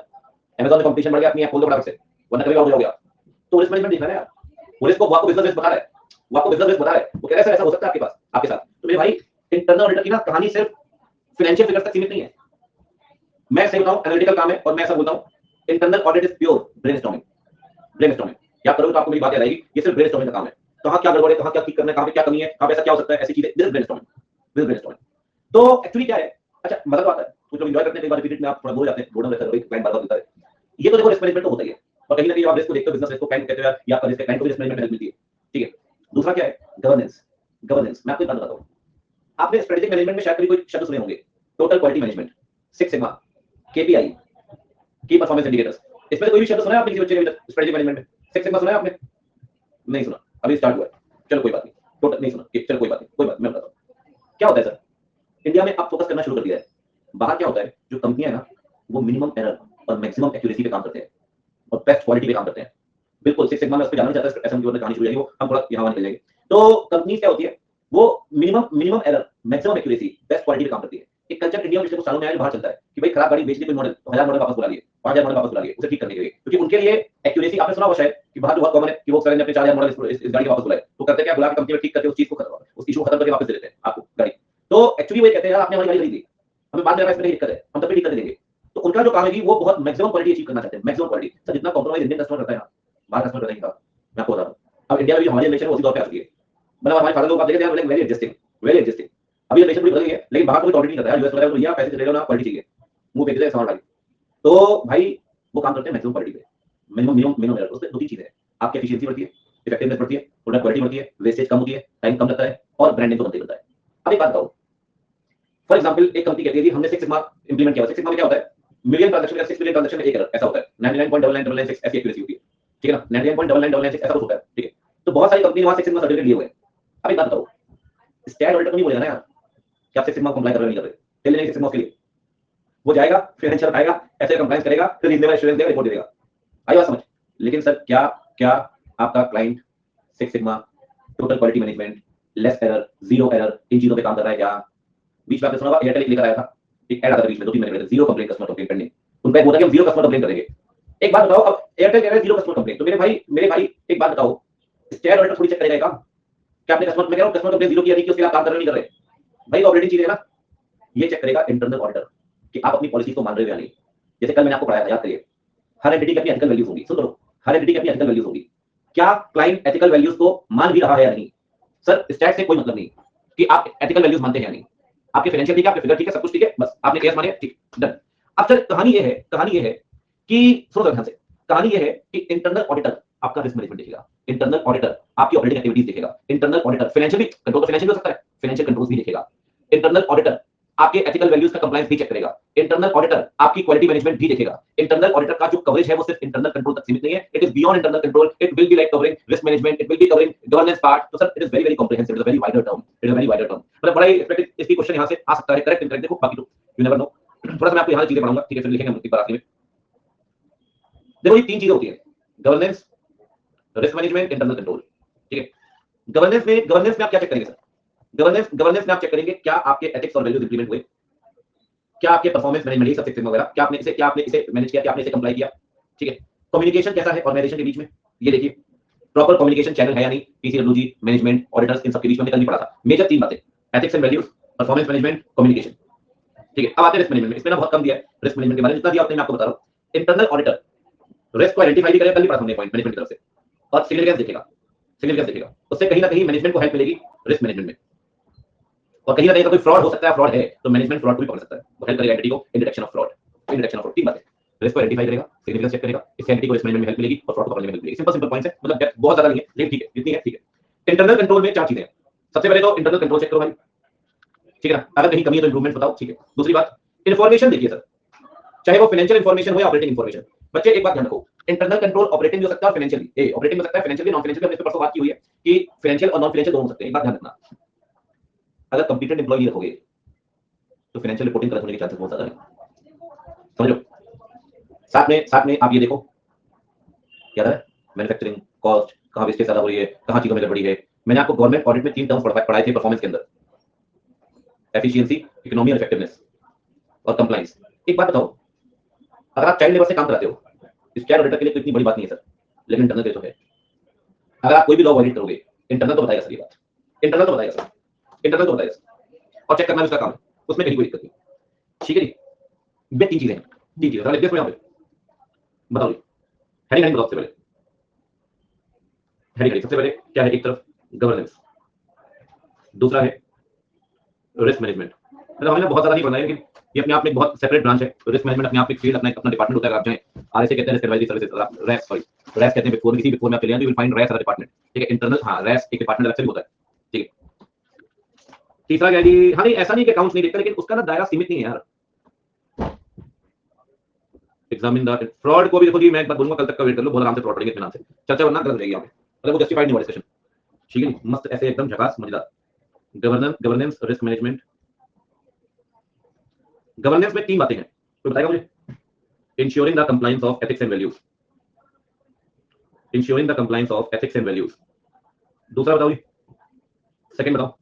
अमेज़न में कंपटीशन बढ़ गया, अपनी ऐप खोल दो फटाफट से, वरना कभी और हो गया। तो रिस्क मैनेजमेंट देखना है यार, वो रिस्क को, वो आपको बिजनेस रिस्क बता रहा है, वो आपको बिजनेस रिस्क बता रहा है, वो कह रहा है सर ऐसा हो सकता है आपके पास, आपके साथ। तो मेरे भाई इंटरनल ऑडिटर की ना कहानी सिर्फ फाइनेंशियल फिगर्स तक सीमित नहीं है। मैं सही बताऊं एनालिटिकल काम है, और मैं ऐसा बोलता हूं internal audit is pure brainstorming. Brainstorming क्या करोगे तो आपको मेरी बात याद आएगी, ये सिर्फ ब्रेनस्टॉर्मिंग का काम है। कहां क्या गड़बड़ है, कहां क्या ठीक करना है, कहां पे क्या कमी है, कहां पे ऐसा क्या हो सकता है, ऐसी चीजें, दिस ब्रेनस्टॉर्मिंग, दिस ब्रेनस्टॉर्मिंग। तो एक्चुअली क्या है, अच्छा मजा तो आता है, कुछ लोग एंजॉय करते हैं, कई बार रिपीटेड में आप थोड़ा बोल जाते हैं, बोर्डम रहता है, क्लाइंट बार-बार बोलता है। ये तो देखो रिस्क मैनेजमेंट तो होता ही है, और कहीं ना कहीं आप रिस्क को देखते हो, बिजनेस रिस्क को क्लाइंट कहते हो यार, या आपका रिस्क क्लाइंट को रिस्क मैनेजमेंट हेल्प मिलती है, ठीक है? दूसरा क्या है, गवर्नेंस। गवर्नेंस मैं आपको एक बात बताता हूं, आपने स्ट्रेटेजिक मैनेजमेंट में शायद कभी कोई शब्द सुने होंगे, total quality management, six sigma, KPI, की परफॉर्मेंस इंडिकेटर्स। इसमें कोई भी शब्द सुना है आपने किसी बच्चे के स्ट्रेटेजिक मैनेजमेंट में? सिक्स सिग्मा सुना है आपने? नहीं सुना, अभी स्टार्ट हुआ है, चलो कोई बात नहीं, टोटल नहीं सुना, चलो कोई बात नहीं, कोई बात मैं बताता हूं क्या होता है सर। इंडिया में आप फोकस करना शुरू कर दिया है, बाहर क्या होता है, जो कंपनियां है ना वो मिनिमम एरर और मैक्सिमम एक्यूरेसी पे काम करते हैं और बेस्ट क्वालिटी पे काम करते हैं। बिल्कुल सिक्स सिग्मा में उस पे जाना नहीं चाहता, ऐसा हम कहानी शुरू हो जाएगी, वो हम थोड़ा यहाँ निकल जाएंगे। तो कंपनीज क्या होती है, वो minimum minimum error maximum accuracy best quality पे काम करती है। एक कल्चर इंडिया में पिछले कुछ सालों में आया, बाहर चलता है कि भाई खराब गाड़ी बेच दी कोई मॉडल, तो 1000 मॉडल वापस बुला लिए, 5000 मॉडल वापस बुला लिए उसे ठीक करने के लिए, क्योंकि उनके लिए एक्यूरेसी, आपने सुना होगा शायद कि बाहर जो बहुत कॉमन है कि वो करेंगे अपने 4000 मॉडल इस गाड़ी के वापस बुलाए, तो करते क्या, बुला के कंपनी में ठीक करके उस चीज को खत्म, उस इशू खत्म करके वापस दे देते हैं आपको गाड़ी। तो एक्चुअली वो कहते हैं यार आपने हमारी गाड़ी खरीदी, हमें बाद में इसमें नहीं दिक्कत है, हम तब भी ठीक कर देंगे। तो उनका जो काम है कि वो बहुत मैक्सिमम क्वालिटी अचीव करना चाहते हैं, मैक्सिमम क्वालिटी। सर जितना कॉम्प्रोमाइज इंडियन कस्टमर करता है ना, बाहर कस्टमर करता है, मैं आपको बता रहा हूं। अब इंडिया में भी हमारी जनरेशन उसी दौर पे आ चुकी है, मतलब हमारे फादर लोग आप देखें यार, वेरी एडजस्टिंग, वेरी एडजस्टिंग। अभी जनरेशन पूरी बदल गई है, लेकिन बाहर कोई टॉलरेट नहीं करता है। यूएस वाला तो भैया पैसे चले जाओ ना, क्वालिटी चाहिए, मुंह पे देते सामान डाली। तो भाई वो काम करते हैं मैक्सिमम क्वालिटी पे, मिनिमम मिनिमम मिनिमम एरर। उसमें दो तीन चीजें हैं, आपकी एफिशिएंसी बढ़ती है, इफेक्टिवनेस बढ़ती है, प्रोडक्ट क्वालिटी बढ़ती है, वेस्टेज कम होती है, टाइम कम लगता है, और ब्रांडिंग को बनते बनता है। अब एक बात बताओ, फॉर एग्जांपल एक कंपनी कहती है जी हमने सिक्स सिग्मा इंप्लीमेंट किया। सिक्स सिग्मा में क्या होता है, मिलियन ट्रांजैक्शन या 6 मिलियन ट्रांजैक्शन में एक एरर ऐसा होता है, 99.99996 ऐसी एक्यूरेसी होती है, ठीक है ना, 99.99996 ऐसा कुछ होता है, ठीक है? तो बहुत सारी कंपनी ने वहां सिक्स सिग्मा सर्टिफिकेट लिए हुए हैं। अब एक बात बताओ, स्टैट ऑडिटर नहीं बोलेगा ना यार कि आप सिक्स सिग्मा कंप्लाई कर रहे हो नहीं कर रहे, चलिए नहीं सिक्स सिग्मा के लिए वो जाएगा, फाइनेंशियल आएगा, ऐसे कंप्लायंस करेगा, फिर रीजनेबल एश्योरेंस देगा, रिपोर्ट देगा, आई बात समझ। लेकिन सर क्या क्या आपका client six sigma, total quality management, less error, zero error, इन चीजों पे काम कर रहा है क्या? बीच में आपने सुना होगा एयरटेल लेकर आया था, एक ऐड आता था बीच में 2-3 महीने पहले, जीरो कंप्लेंट कस्टमर कंप्लेंट करने। उनका एक होता है कि हम जीरो कस्टमर कंप्लेंट करेंगे। एक बात बताओ, अब एयरटेल कह रहा है जीरो कस्टमर कंप्लेंट, तो मेरे भाई एक बात बताओ, स्टैट ऑडिटर थोड़ी चेक करेगा काम क्या आपने कस्टमर, मैं कह रहा हूं कस्टमर कंप्लेंट जीरो किया नहीं कि उसके लिए आप काम कर रहे नहीं कर रहे भाई, ऑपरेटिंग चीज है ना, ये चेक करेगा इंटरनल ऑडिटर कि आप अपनी पॉलिसी को मान रहे हो या नहीं। जैसे कल मैंने आपको पढ़ाया था, याद करिए, हर एंटिटी की अपनी एथिकल वैल्यूज होंगी, सुन लो, हर एंटिटी की अपनी एथिकल वैल्यूज होंगी। क्या क्लाइंट एथिकल वैल्यूज को मान भी रहा है या नहीं? सर स्टैट से कोई मतलब नहीं कि आप एथिकल वैल्यूज मानते हैं या नहीं, आपके फाइनेंशियल ठीक है, आपके फिगर ठीक है, सब कुछ ठीक है, बस आपने केस माने, ठीक, डन। अब सर कहानी ये है कि सुनो ध्यान से, कहानी ये है कि इंटरनल ऑडिटर आपका रिस्क मैनेजमेंट देखेगा, इंटरनल ऑडिटर आपकी ऑपरेटिंग एक्टिविटीज देखेगा, इंटरनल ऑडिटर फाइनेंशियल भी कंट्रोल, तो फाइनेंशियल हो सकता है, फाइनेंशियल कंट्रोल्स भी देखेगा, इंटरनल ऑडिटर आपके एथिकल वैल्यूज का कंप्लायंस भी चेक करेगा, इंटरनल ऑडिटर आपकी क्वालिटी मैनेजमेंट भी देखेगा। इंटरनल ऑडिटर का जो कवरेज है वो सिर्फ इंटरनल कंट्रोल तक सीमित नहीं है, it is beyond internal control, it will be like covering risk management, it will be covering governance part. तो sir it is very very comprehensive, it is a very wider term, it is a very wider term. मतलब बड़ा ही expected इसकी question यहां से आ सकता है, correct incorrect देखो, बाकी तो यू नेवर नो। थोड़ा सा मैं आपको यहां चीजें पढ़ाऊंगा, ठीक है, फिर लिखेंगे हम एक बार आखिर में। देखो ये तीन चीजें होती हैं, governance, risk management, internal control, ठीक है। गवर्नेंस में आप क्या चेक करेंगे सर? गवर्नेंस में आप चेक करेंगे क्या आपके एथिक्स और वैल्यूज इंप्लीमेंट हुए, क्या आपके परफॉर्मेंस मैनेजमेंट सब सिस्टम वगैरह, क्या आपने इसे मैनेज किया, क्या आपने इसे कंप्लाई किया, ठीक है। कम्युनिकेशन कैसा है ऑर्गेनाइजेशन के बीच में, ये देखिए प्रॉपर कम्युनिकेशन चैनल है या नहीं, पीसीडब्ल्यूजी, मैनेजमेंट, ऑडिटर्स, इन सब के बीच में कल नहीं पड़ा था। मेजर तीन बातें, ethics and values, performance management, communication, ठीक है। अब आते हैं रिस्क मैनेजमेंट में, इसमें ना बहुत कम दिया है रिस्क मैनेजमेंट के बारे में, जितना दिया आपने मैं आपको बता रहा हूं। इंटरनल ऑडिटर रिस्क को आइडेंटिफाई भी करेगा, कल नहीं पढ़ा हमने पॉइंट मैनेजमेंट की तरफ से, और सिग्निफिकेंस देखेगा, उससे कहीं ना कहीं मैनेजमेंट को हेल्प मिलेगी रिस्क मैनेजमेंट में। और कहीं ना कहीं कोई फ्रॉड हो सकता है, फ्रॉड है तो मैनेजमेंट फ्रॉड को भी पकड़ सकता है, वो हेल्प करेगा एंटिटी को इन डिटेक्शन ऑफ फ्रॉड, तीन बातें, रिस्क को आइडेंटिफाई करेगा, सिग्निफिकेंस चेक करेगा, इससे एंटिटी को रिस्क मैनेजमेंट में हेल्प मिलेगी और फ्रॉड को पकड़ने में हेल्प मिलेगी। सिंपल सिंपल पॉइंट्स है, मतलब डेप्थ बहुत ज्यादा नहीं है, लेकिन ठीक है जितनी है ठीक है। इंटरनल कंट्रोल में चार चीजें हैं। सबसे पहले तो इंटरनल कंट्रोल चेक करो भाई, ठीक है ना, अगर कहीं कमी है तो इंप्रूवमेंट बताओ, ठीक है। दूसरी बात, इन्फॉर्मेशन देखिए सर, चाहे वो फाइनेंशियल इन्फॉर्मेशन हो या ऑपरेटिंग इन्फॉर्मेशन। बच्चे एक बात ध्यान रखो, इंटरनल कंट्रोल ऑपरेटिंग भी हो सकता है, फाइनेंशियल ऑपरेटिंग हो सकता है, फाइनेंशियल नॉन फाइनेंशियल, हमने इस पे परसों बात की हुई है कि फाइनेंशियल और नॉन फाइनेंशियल दोनों हो सकते हैं। एक बात ध्यान रखना, अगर कंप्लीटेड एम्प्लॉय नहीं रखोगे तो फाइनेंशियल रिपोर्टिंग गलत होने के चांसेस बहुत ज्यादा है, समझ लो। साथ में आप ये देखो क्या है, मैन्युफैक्चरिंग कॉस्ट, कहां वेस्टेज ज्यादा हो रही है, कहां चीजों में गड़बड़ी है। मैंने आपको गवर्नमेंट ऑडिट में तीन टर्म्स पढ़ाए थे परफॉर्मेंस के अंदर, एफिशिएंसी, इकोनॉमी और इफेक्टिवनेस और कंप्लायंस। एक बात बताओ, अगर आप चाइल्ड लेबर से काम कराते हो, इस चाइल्ड ऑडिटर के लिए तो इतनी बड़ी बात नहीं है सर, लेकिन इंटरनल के तो है। अगर आप कोई भी लॉ वायलेट करोगे, इंटरनल तो बताएगा सर ये बात, इंटरनल तो बताएगा सर, इंटरनल तो बताएगा सर, और चेक करना भी उसका काम है, उसमें कहीं कोई दिक्कत नहीं, ठीक है जी। ये तीन चीजें हैं, तीन चीजें लिख दे यहाँ पे, बताओ हेडिंग बताओ। सबसे पहले हेडिंग, सबसे पहले क्या है, एक तरफ गवर्नेंस, दूसरा है रिस्क मैनेजमेंट। मतलब हमने बहुत ज्यादा नहीं पढ़ना है, लेकिन ये अपने आप में बहुत सेपरेट ब्रांच है। रिस्क मैनेजमेंट अपने आप में फील्ड, अपना डिपार्टमेंट होता है। आप जाएं आरएसए कहते हैं, risk advisory services, RAS, sorry RAS कहते हैं, बिफोर किसी बिफोर में आप चले जाएं, you will find RAS as a department, ठीक है। इंटरनल, हां रैस एक डिपार्टमेंट अलग से भी होता है, ठीक है। तीसरा क्या जी, हाँ नहीं ऐसा नहीं कि अकाउंट्स नहीं देखता, लेकिन उसका ना दायरा सीमित नहीं है यार। एग्जामिन द फ्रॉड को भी देखो जी, मैं एक बात बोलूंगा, कल तक का वेट कर लो, बहुत आराम से फ्रॉड पढ़ेंगे इत्मीनान से, चर्चा वरना गलत रहेगी यहाँ पे, मतलब वो जस्टिफाइड नहीं हुआ डिस्कशन, ठीक है। मस्त ऐसे एकदम झकास मजेदार। Governance, risk management. गवर्नेंस में तीन बातें हैं, कोई बताएगा मुझे? Ensuring the compliance of ethics and values, ensuring the compliance of ethics and values. दूसरा बताओ जी, सेकंड बताओ,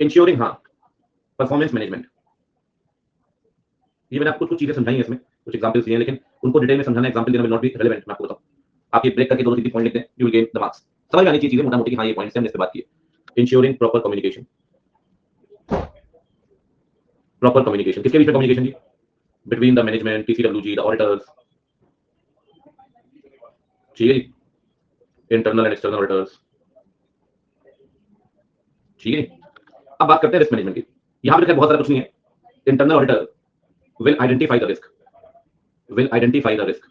इंश्योरिंग, हाँ परफॉर्मेंस मैनेजमेंट। ये मैंने आपको कुछ चीजें समझाई हैं, इसमें कुछ एग्जांपल्स दिए हैं, लेकिन उनको डिटेल में समझाना, एग्जांपल देना विल नॉट बी रेलेवेंट। मैं आपको बताऊं, आप ये ब्रेक करके दो तीन पॉइंट लिखते हैं, you will gain the marks. समझ में आनी चाहिए चीजें मोटा मोटी, हाँ ये पॉइंट्स हैं, हमने इस पे बात की है। Ensuring proper communication, proper communication किसके बीच में कम्युनिकेशन जी? Between the management, PCWG, the auditors, ठीक है जी, इंटरनल एंड एक्सटर्नल ऑडिटर्स, ठीक है। अब बात करते हैं रिस्क मैनेजमेंट की। यहां पे बहुत सारा कुछ नहीं है। Internal auditor will identify the risk,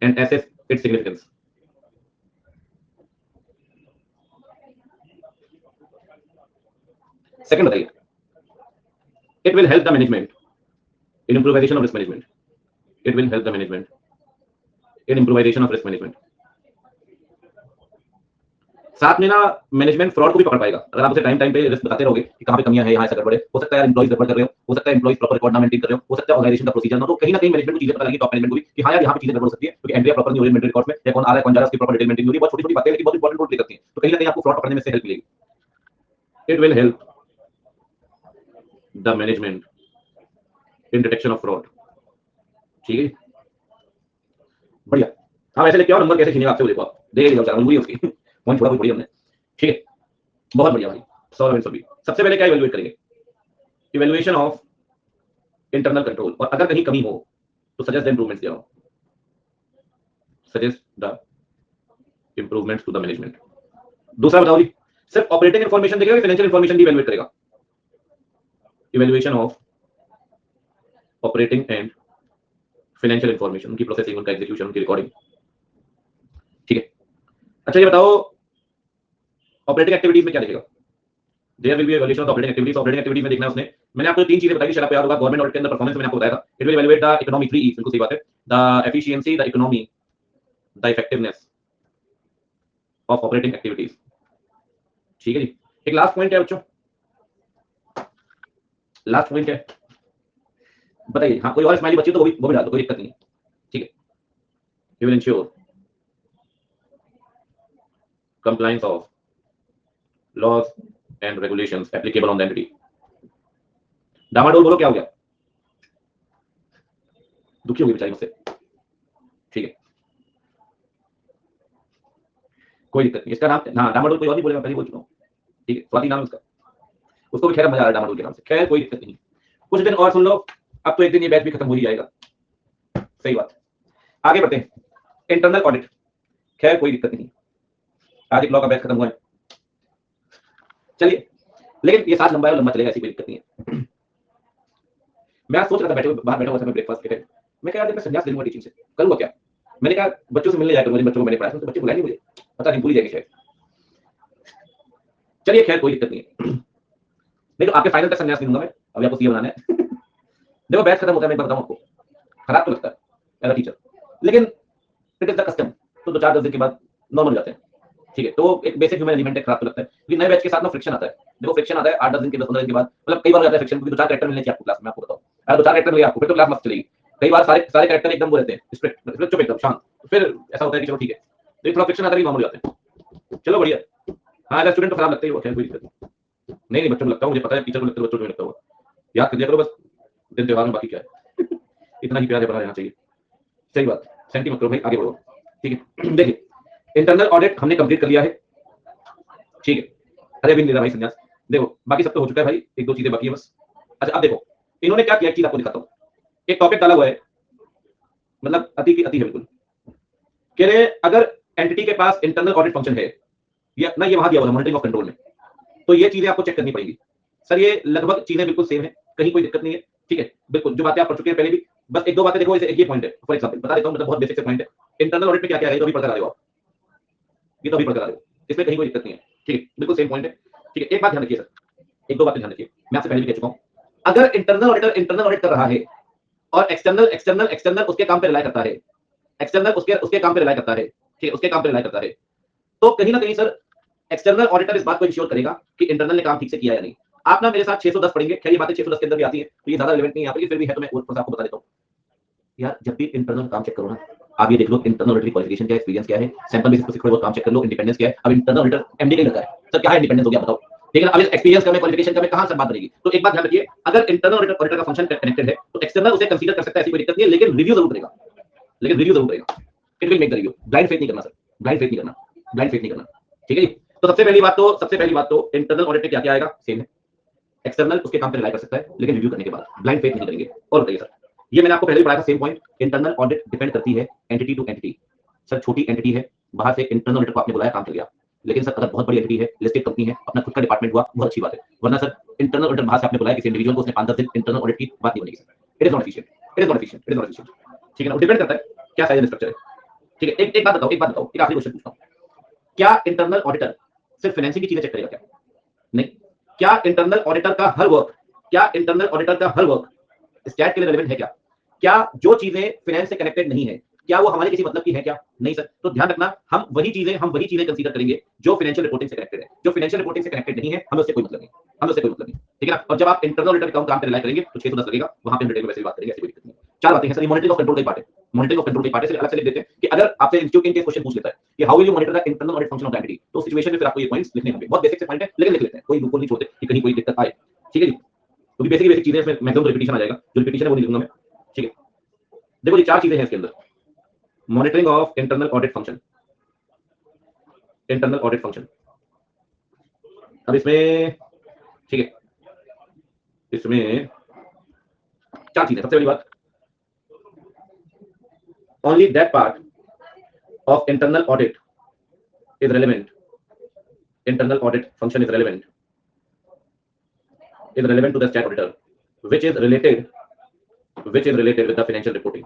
and assess its significance. Second बताइए, it will help the management in improvisation of risk management. It will help the management in improvisation of risk management. साथ में ना management fraud को भी पकड़ पाएगा, अगर आप उसे टाइम टाइम पे रिस्क बताते रहोगे कि कहां पे कमियां है, यहाँ ऐसा गड़बड़ है, हो सकता है एम्प्लॉइज गड़बड़ कर रहे हो सकता है एम्प्लॉइज प्रॉपर रिकॉर्ड ना मेंटेन कर रहे हो सकता है ऑर्गेनाइजेशन का प्रोसीजर ना, तो कहीं ना कहीं मैनेजमेंट को चीजें पता लगी, टॉप मैनेजमेंट को भी कि हाँ यार यहाँ पे चीजें गड़बड़ हो सकती है, क्योंकि एंट्री प्रॉपर नहीं हो रही इन्वेंटरी रिकॉर्ड में, या कौन आ रहा है कौन जा रहा है, उसकी प्रॉपर डिटेल मेंटेन नहीं हो रही, बहुत छोटी छोटी बातें लेकिन बहुत इंपॉर्टेंट रोल प्ले करती हैं, तो कहीं ना कहीं आपको फ्रॉड पकड़ने में से हेल्प मिलेगी। It will help the management in detection of fraud, ठीक है, बढ़िया। हाँ वैसे लेके आओ, नंबर कैसे खींचेगा आपसे वो देखो, आप देख लीजिए मजबूरी है उसकी, पॉइंट थोड़ा बढ़िया हमने, ठीक है, बहुत बढ़िया भाई। सॉल्व सभी सबसे पहले क्या इवैल्यूएट करेंगे? इवैल्यूएशन ऑफ इंटरनल कंट्रोल, और अगर कहीं कमी हो तो सजेस्ट द इंप्रूवमेंट्स दिया हो, suggest the improvements to the management. दूसरा बताओ जी, सिर्फ ऑपरेटिंग इंफॉर्मेशन देखेगा, फाइनेंशियल इंफॉर्मेशन भी इवैल्यूएट करेगा? Evaluation of operating and financial information, उनकी प्रोसेसिंग, उनका एग्जीक्यूशन, उनकी रिकॉर्डिंग। ठीक है, अच्छा ये बताओ ऑपरेटिंग एक्टिविटीज में क्या देखेगा? There will be evaluation of operating activities. Operating activities में देखना है उसने, मैंने आपको तीन चीजें बताई, शायद आपको याद होगा, गवर्नमेंट ऑडिट के अंदर परफॉर्मेंस मैंने आपको बताया था। It will evaluate the economy, 3 ई, बिल्कुल सही बात है, the efficiency, the economy, the effectiveness of operating activities. ठीक है जी। एक लास्ट पॉइंट है बच्चों, लास्ट पॉइंट है, बताइए। हाँ, कोई और स्माइली बच्ची तो वो भी डाल दो, कोई दिक्कत नहीं है। ठीक है, you will ensure compliance of laws and regulations applicable on the entity। डामाडोल बोलो क्या हो गया? दुखी होगी बेचारी मुझसे। ठीक है, कोई दिक्कत नहीं, इसका नाम, हाँ डामाडोल कोई और नहीं बोलेगा, पहले बोल चुका हूँ। ठीक है, स्वाति नाम है उसका, उसको भी खैर मजा आ रहा है डामाडोल के नाम से। खैर कोई दिक्कत नहीं, कुछ दिन और सुन लो, अब तो एक दिन ये बैच भी खत्म हो ही जाएगा। सही बात, आगे बढ़ते हैं। इंटरनल ऑडिट, खैर कोई दिक्कत नहीं, आज एक लॉ का बैच खत्म हुआ है, चलिए। लेकिन ये साथ लंबा है, लंबा चलेगा, ऐसी कोई दिक्कत नहीं है। मैं आज सोच रहा था, बैठे बाहर बैठा हुआ था मैं ब्रेकफास्ट के टाइम, मैं कह रहा था मैं संन्यास ले लूंगा टीचिंग से, करूंगा क्या? मैंने कहा बच्चों से मिलने जाकर, मुझे बच्चों को मैंने पढ़ाया, तो बच्चे बुलाए नहीं मुझे, पता नहीं भूल जाएंगे शायद। चलिए खैर कोई दिक्कत नहीं है, नहीं तो आपके फाइनल तक संन्यास ले लूंगा मैं, अभी आपको सीए बनाना है। देखो बैच खत्म होता है, मैं एक बार बताऊं आपको, खराब तो लगता है एज अ टीचर, लेकिन इट इज द कस्टम, तो 2-4 दिन के बाद नॉर्मल हो जाते हैं। ठीक है, तो एक बेसिक ह्यूमन एलिमेंट है, खराब तो लगता है, क्योंकि नए बैच के साथ ना फ्रिक्शन आता है। देखो फ्रिक्शन आता है 8-10 दिन के, 10-15 दिन के बाद, मतलब कई बार हो जाता है फ्रिक्शन, क्योंकि 2-4 कैरेक्टर मिलने चाहिए आपको क्लास में। आपको बताओ, अगर 2-4 कैरेक्टर मिले आपको, फिर तो क्लास मस्त चलेगी। कई बार सारे सारे कैरेक्टर एकदम वो रहते हैं स्ट्रिक्ट, मतलब चुप एकदम शांत, फिर ऐसा होता है कि चलो ठीक है, तो थोड़ा फ्रिक्शन आता है, नॉर्मल हो जाते हैं। चलो बढ़िया। हाँ, अगर स्टूडेंट तो खराब लगता ही, वो खैर कोई दिक्कत नहीं। नहीं बच्चों को लगता है, मुझे पता है, टीचर को लगता है, बच्चों को लगता है। याद कर लिया करो बस, दिन त्योहार में बाकी क्या है। इतना ही प्यार है, बना रहना चाहिए। सही बात, सेंटी मत करो भाई, आगे बढ़ो। ठीक है, देखिए इंटरनल ऑडिट हमने कंप्लीट कर लिया है। ठीक है, अरे अभी नहीं ले रहा भाई संन्यास, देखो बाकी सब तो हो चुका है भाई, 1-2 चीजें बाकी है बस। अच्छा अब देखो इन्होंने क्या किया, चीज आपको दिखाता हूँ। एक टॉपिक डाला हुआ है, मतलब अति की अति है बिल्कुल, कह रहे हैं अगर एंटिटी के पास इंटरनल ऑडिट फंक्शन है, या ना ये वहां दिया हुआ है मॉनिटरिंग ऑफ कंट्रोल में, तो ये चीजें आपको चेक करनी पड़ेगी। सर ये लगभग चीजें बिल्कुल सेम है, कहीं कोई दिक्कत नहीं है। ठीक है, बिल्कुल जो बातें आप पढ़ चुके हैं पहले भी, बस 1-2 बातें देखो। जैसे एक ये पॉइंट है, फॉर एग्जांपल बता देता हूं, मतलब बहुत बेसिक से पॉइंट है। इंटरनल ऑडिट में क्या क्या है, तो अभी पढ़कर आ रहे हो आप, ये तो अभी पढ़कर आ रहे हो, इसमें कहीं कोई दिक्कत नहीं है। ठीक है, बिल्कुल सेम पॉइंट है। ठीक है, एक बात ध्यान रखिए सर, 1-2 बातें ध्यान रखिए, मैं आपसे पहले भी कह चुका हूं, अगर इंटरनल ऑडिटर इंटरनल ऑडिट कर रहा है और एक्सटर्नल एक्सटर्नल एक्सटर्नल उसके काम पे रिलाई करता है, एक्सटर्नल उसके उसके काम पे रिलाई करता है, ठीक है, उसके काम पे रिलाई करता है, तो कहीं ना कहीं सर एक्सटर्नल ऑडिटर इस बात को इंश्योर करेगा कि इंटरनल ने काम ठीक से किया या नहीं। आप ना मेरे साथ 610 पढ़ेंगे, खैर ये बातें 610 के अंदर भी आती है, तो ये ज्यादा रिलेवेंट नहीं है यहाँ पे, फिर भी है तो मैं आपको बता देता हूँ। यार जब भी इंटरनल काम चेक करो ना, आप ये देख लो इंटरनल ऑडिटर क्वालिफिकेशन क्या है, एक्सपीरियंस क्या है, सैंपल बेसिस पे थोड़ा बहुत काम चेक कर लो, इंडिपेंडेंस क्या है। अब इंटरनल ऑडिटर एमडी का ही लगा है सर, क्या है इंडिपेंडेंस हो गया बताओ, ठीक है ना। अब एक्सपीरियंस का में, क्वालिफिकेशन का में कहां से बात बनेगी। तो एक बात ध्यान रखिए, अगर इंटरनल ऑडिटर का फंक्शन कनेक्टेड है तो एक्सटर्नल उसे कंसीडर कर सकता है, ऐसी कोई दिक्कत नहीं है, लेकिन रिव्यू जरूर करेगा, लेकिन रिव्यू जरूर करेगा। It will make the review, blind faith नहीं करना सर, ब्लाइंड फेथ नहीं करना, ब्लाइंड फेथ नहीं करना। ठीक है जी, तो सबसे पहली बात तो इंटरनल ऑडिट में क्या क्या आएगा, सेम है। एक्सटर्नल उसके काम पे रिलाई कर सकता है, लेकिन रिव्यू करने के बाद ब्लाइंड फेथ नहीं करेंगे। और बताइए सर, ये मैंने आपको पहले भी पढ़ाया था, same point. Internal audit depend करती है एंटिटी टू एंटिटी। सर छोटी एंटिटी है, बाहर से इंटरनल ऑडिटर को आपने बुलाया, काम कर गया, लेकिन सर अगर बहुत बड़ी एंटिटी है, लिस्टेड कंपनी है, अपना खुद का डिपार्टमेंट हुआ, बहुत अच्छी बात है, वरना सर इंटरनल ऑडिटर बाहर से आपने बुलाया किसी इंडिविजुअल को, उसने 5-10 दिन इंटरनल ऑडिट की, बात नहीं बनेगी sir. It is not efficient, it is not efficient, it is not efficient. ठीक है ना, डिपेंड करता है क्या साइज एंड स्ट्रक्चर है। ठीक है, एक बात बताओ, एक आखिरी क्वेश्चन पूछता हूं, क्या इंटरनल ऑडिटर सिर्फ फाइनेंसिंग की चीजें चेक करेगा क्या? नहीं। क्या इंटरनल ऑडिटर का हर वर्क, क्या इंटरनल ऑडिटर का हर वर्क स्टैट के लिए रेलेवेंट है क्या? क्या जो चीजें फाइनेंस से कनेक्टेड नहीं है, क्या वो हमारे किसी मतलब की है क्या? नहीं सर। तो ध्यान रखना, हम वही चीजें कंसीडर करेंगे जो फाइनेंशियल रिपोर्टिंग से कनेक्टेड है। जो फाइनेंशियल रिपोर्टिंग से कनेक्टेड नहीं है, हमें उससे कोई मतलब नहीं, हमें उससे कोई मतलब नहीं। ठीक है ना। और जब आप इंटरनल ऑडिटर का काम पे रिलाई करेंगे तो 610 लगेगा, वहां पे हम डिटेल में वैसे भी बात करेंगे, ऐसी कोई दिक्कत नहीं। 4 बातें हैं सर, ये मॉनिटरिंग ऑफ कंट्रोल का पार्ट है, मॉनिटरिंग ऑफ कंट्रोल का पार्ट है। अलग से लिख देते हैं कि अगर आपसे इंस्टीट्यूट के क्वेश्चन पूछ लेता है कि how will you monitor the internal audit function of the entity, तो सिचुएशन में फिर आपको ये पॉइंट्स लिखने होंगे। बहुत बेसिक से पॉइंट है, लेकिन लिख लेते हैं, कोई बिल्कुल नहीं छोड़ते कि कहीं कोई दिक्कत आए। ठीक है जी, क्योंकि बेसिक चीजें इसमें मैक्सिमम रिपीटिशन आ जाएगा, जो रिपीटिशन है वो नहीं लिखूंगा मैं। ठीक है, देखो ये 4 चीजें हैं इसके अंदर, monitoring of internal audit function, internal audit function. अब इसमें ठीक है, इसमें 4 चीजें। सबसे पहली बात, only that part of internal audit is relevant, internal audit function is relevant to the stat auditor which is related with the financial reporting,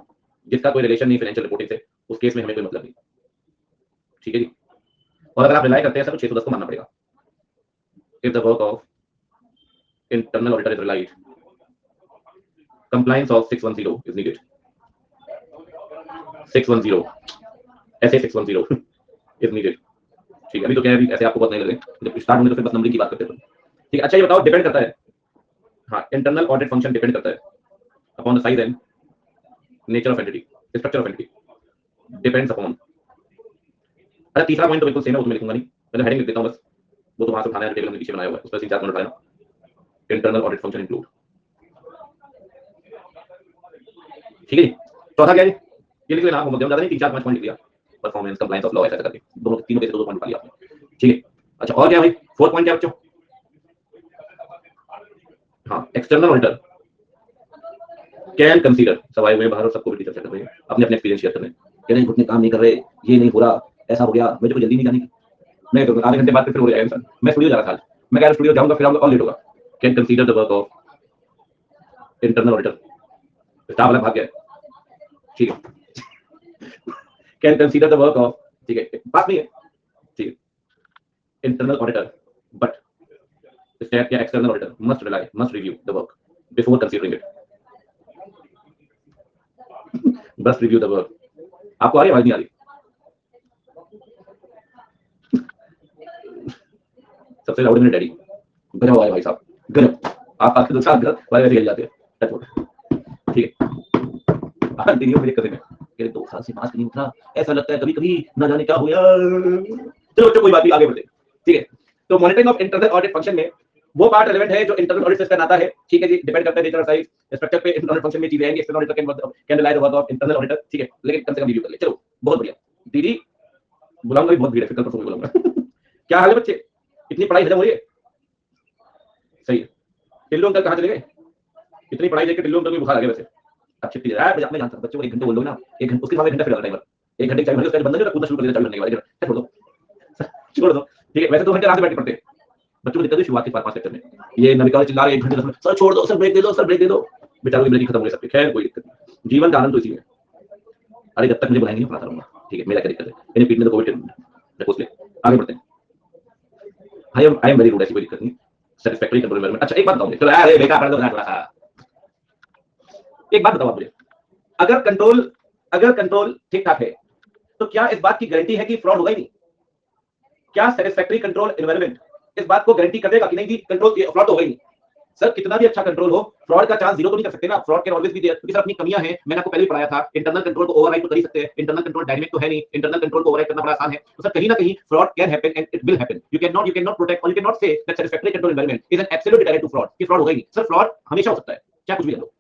जिसका कोई रिलेशन नहीं फाइनेंशियल रिपोर्टिंग से, उस केस में हमें कोई मतलब नहीं। ठीक है जी। और अगर आप रिलाई करते हैं सर तो 610 को मानना पड़ेगा। If the work of internal auditor is relied, compliance of 610 is needed। 610 ऐसे 610 is needed। ठीक है, अभी तो क्या है, अभी ऐसे आपको बहुत नहीं लगे, जब स्टार्ट होंगे तो फिर बस नंबरिंग की बात करते हैं। ठीक है, अच्छा ये बताओ, डिपेंड करता है, हाँ, इंटरनल ऑडिट फंक्शन डिपेंड करता है upon the size and nature of entity, structure of entity, depends upon. अच्छा तीसरा पॉइंट तो बिल्कुल सेम है, वो तो मैं लिखूंगा नहीं, मैं हेडिंग लिख देता हूं बस, वो तो वहां से उठाना है, टेबल में पीछे बनाया हुआ है, उस पर 3-4 मिनट लगाना। Internal audit function include. ठीक है, चौथा क्या है, ये लिख लेना, आप ज्यादा नहीं, 3-4-5 पॉइंट लिख लिया, परफॉर्मेंस, कंप्लायंस ऑफ लॉ, ऐसा करके दोनों तीनों में से दो पॉइंट उठा लिया आपने। ठीक है, अच्छा और क्या भाई, फोर्थ पॉइंट क्या बच्चों, हाँ, एक्सटर्नल ऑडिटर कैन कंसीडर, सब आए हुए बाहर और सबको भी चर्चा कर रहे हैं, अपने अपने एक्सपीरियंस शेयर कर रहे हैं, कह रहे हैं घुटने काम नहीं कर रहे, ये नहीं हो रहा, ऐसा हो गया, मुझे कोई जल्दी नहीं जाने की, मैं तो आधे घंटे बाद फिर हो जाएगा इंसान। मैं स्टूडियो जा रहा था आज, मैं कह रहा स्टूडियो जाऊंगा फिर आऊंगा और लेट होगा। Can consider the work of internal auditor, staff वाला भाग गया। ठीक है, can consider the work of, ठीक है, बात नहीं है, ठीक है, इंटरनल ऑडिटर, बट स्टेट या external auditor must review the work before considering it. बस रिव्यू द वर्क। आपको आ रही आवाज नहीं आ रही? सबसे लाउड मेरे डैडी, गजब आवाज भाई साहब, गजब। आप आके तो साथ वाले वैसे हिल जाते हैं। ठीक है, आंटी नहीं मेरे कदम में, कह 2 साल से मास्क नहीं उठा, ऐसा लगता है कभी कभी ना जाने क्या हो गया। चलो बच्चों कोई बात नहीं, आगे बढ़ते। ठीक है, तो monitoring of internal audit function में वो पार्ट रेलेवेंट है जो इंटरनल ऑडिट से इसका नाता है। ठीक है जी, डिपेंड करता है नेचर और साइज स्ट्रक्चर पे, इंटरनल फंक्शन में चीजें आएंगी, external auditor can rely the work of internal auditor. ठीक है, लेकिन कम से कम रिव्यू कर ले। चलो बहुत बढ़िया दीदी, बुलाऊंगा भी, बहुत भीड़ है, फिर कल परसों बुलाऊंगा। क्या हाल है बच्चे, इतनी पढ़ाई हजम हो रही है? सही है, टिल्लू अंकल कहाँ चले गए? इतनी पढ़ाई देकर टिल्लू अंकल को बुखार आ गया वैसे। अब छुट्टी है, मैं जानता हूं बच्चों को 1 घंटे बोल दो ना, 1 घंटे उसके बाद 1 घंटा फिर टाइमर, 1 घंटे चाय भरने उसके बाद बंद नहीं होता, कूदना शुरू कर देता चाय भरने के बाद, छोड़ दो छोड़ दो। ठीक है, वैसे 2 घंटे आराम से बैठ के पढ़ते, बच्चों को दिक्कत है शुरुआत के 5 लेक्चर में, ये नविका चिल्ला रहे 1 घंटे 10 मिनट, सर छोड़ दो, सर ब्रेक दे दो, सर ब्रेक दे दो, बेचारों की ब्रेक खत्म हो गई सबके। खैर कोई दिक्कत नहीं, जीवन का आनंद तो इसी में। अरे जब तक मुझे बुलाएंगे नहीं पढ़ाता रहूंगा। ठीक है, मेरा क्या दिक्कत है, इन्हें पीटने तो कोविड ले, आगे बढ़ते हैं। आई एम वेरी गुड, ऐसी कोई दिक्कत नहीं, सैटिस्फैक्टरी कंट्रोल एनवायरनमेंट। अच्छा एक बात बताऊं, चलो अरे बेटा पढ़ दो थोड़ा सा, एक बात बताओ आप मुझे, अगर कंट्रोल ठीक ठाक है तो क्या इस बात की गारंटी है कि फ्रॉड होगा ही नहीं? क्या सैटिस्फैक्टरी कंट्रोल एनवायरनमेंट इस बात को गारंटी कर देगा कि नहीं कि कंट्रोल फ्रॉड तो होगा ही नहीं? सर कितना भी अच्छा कंट्रोल हो, फ्रॉड का चांस जीरो तो नहीं कर सकते ना, fraud can always be there, क्योंकि सर अपनी कमियां हैं, मैंने आपको पहले भी पढ़ाया था, इंटरनल कंट्रोल को ओवरराइड तो कर ही सकते हैं, इंटरनल कंट्रोल डायनेमिक तो है नहीं, इंटरनल कंट्रोल को ओवरराइड करना बड़ा आसान है, तो सर कहीं ना कहीं fraud can happen and it will happen. You can not protect और you can not say that satisfactory control environment is an absolute deterrent to fraud, कि फ्रॉड होगा ही नहीं। सर फ्रॉड हमेशा हो सकता है, क्या कुछ भी कर लो।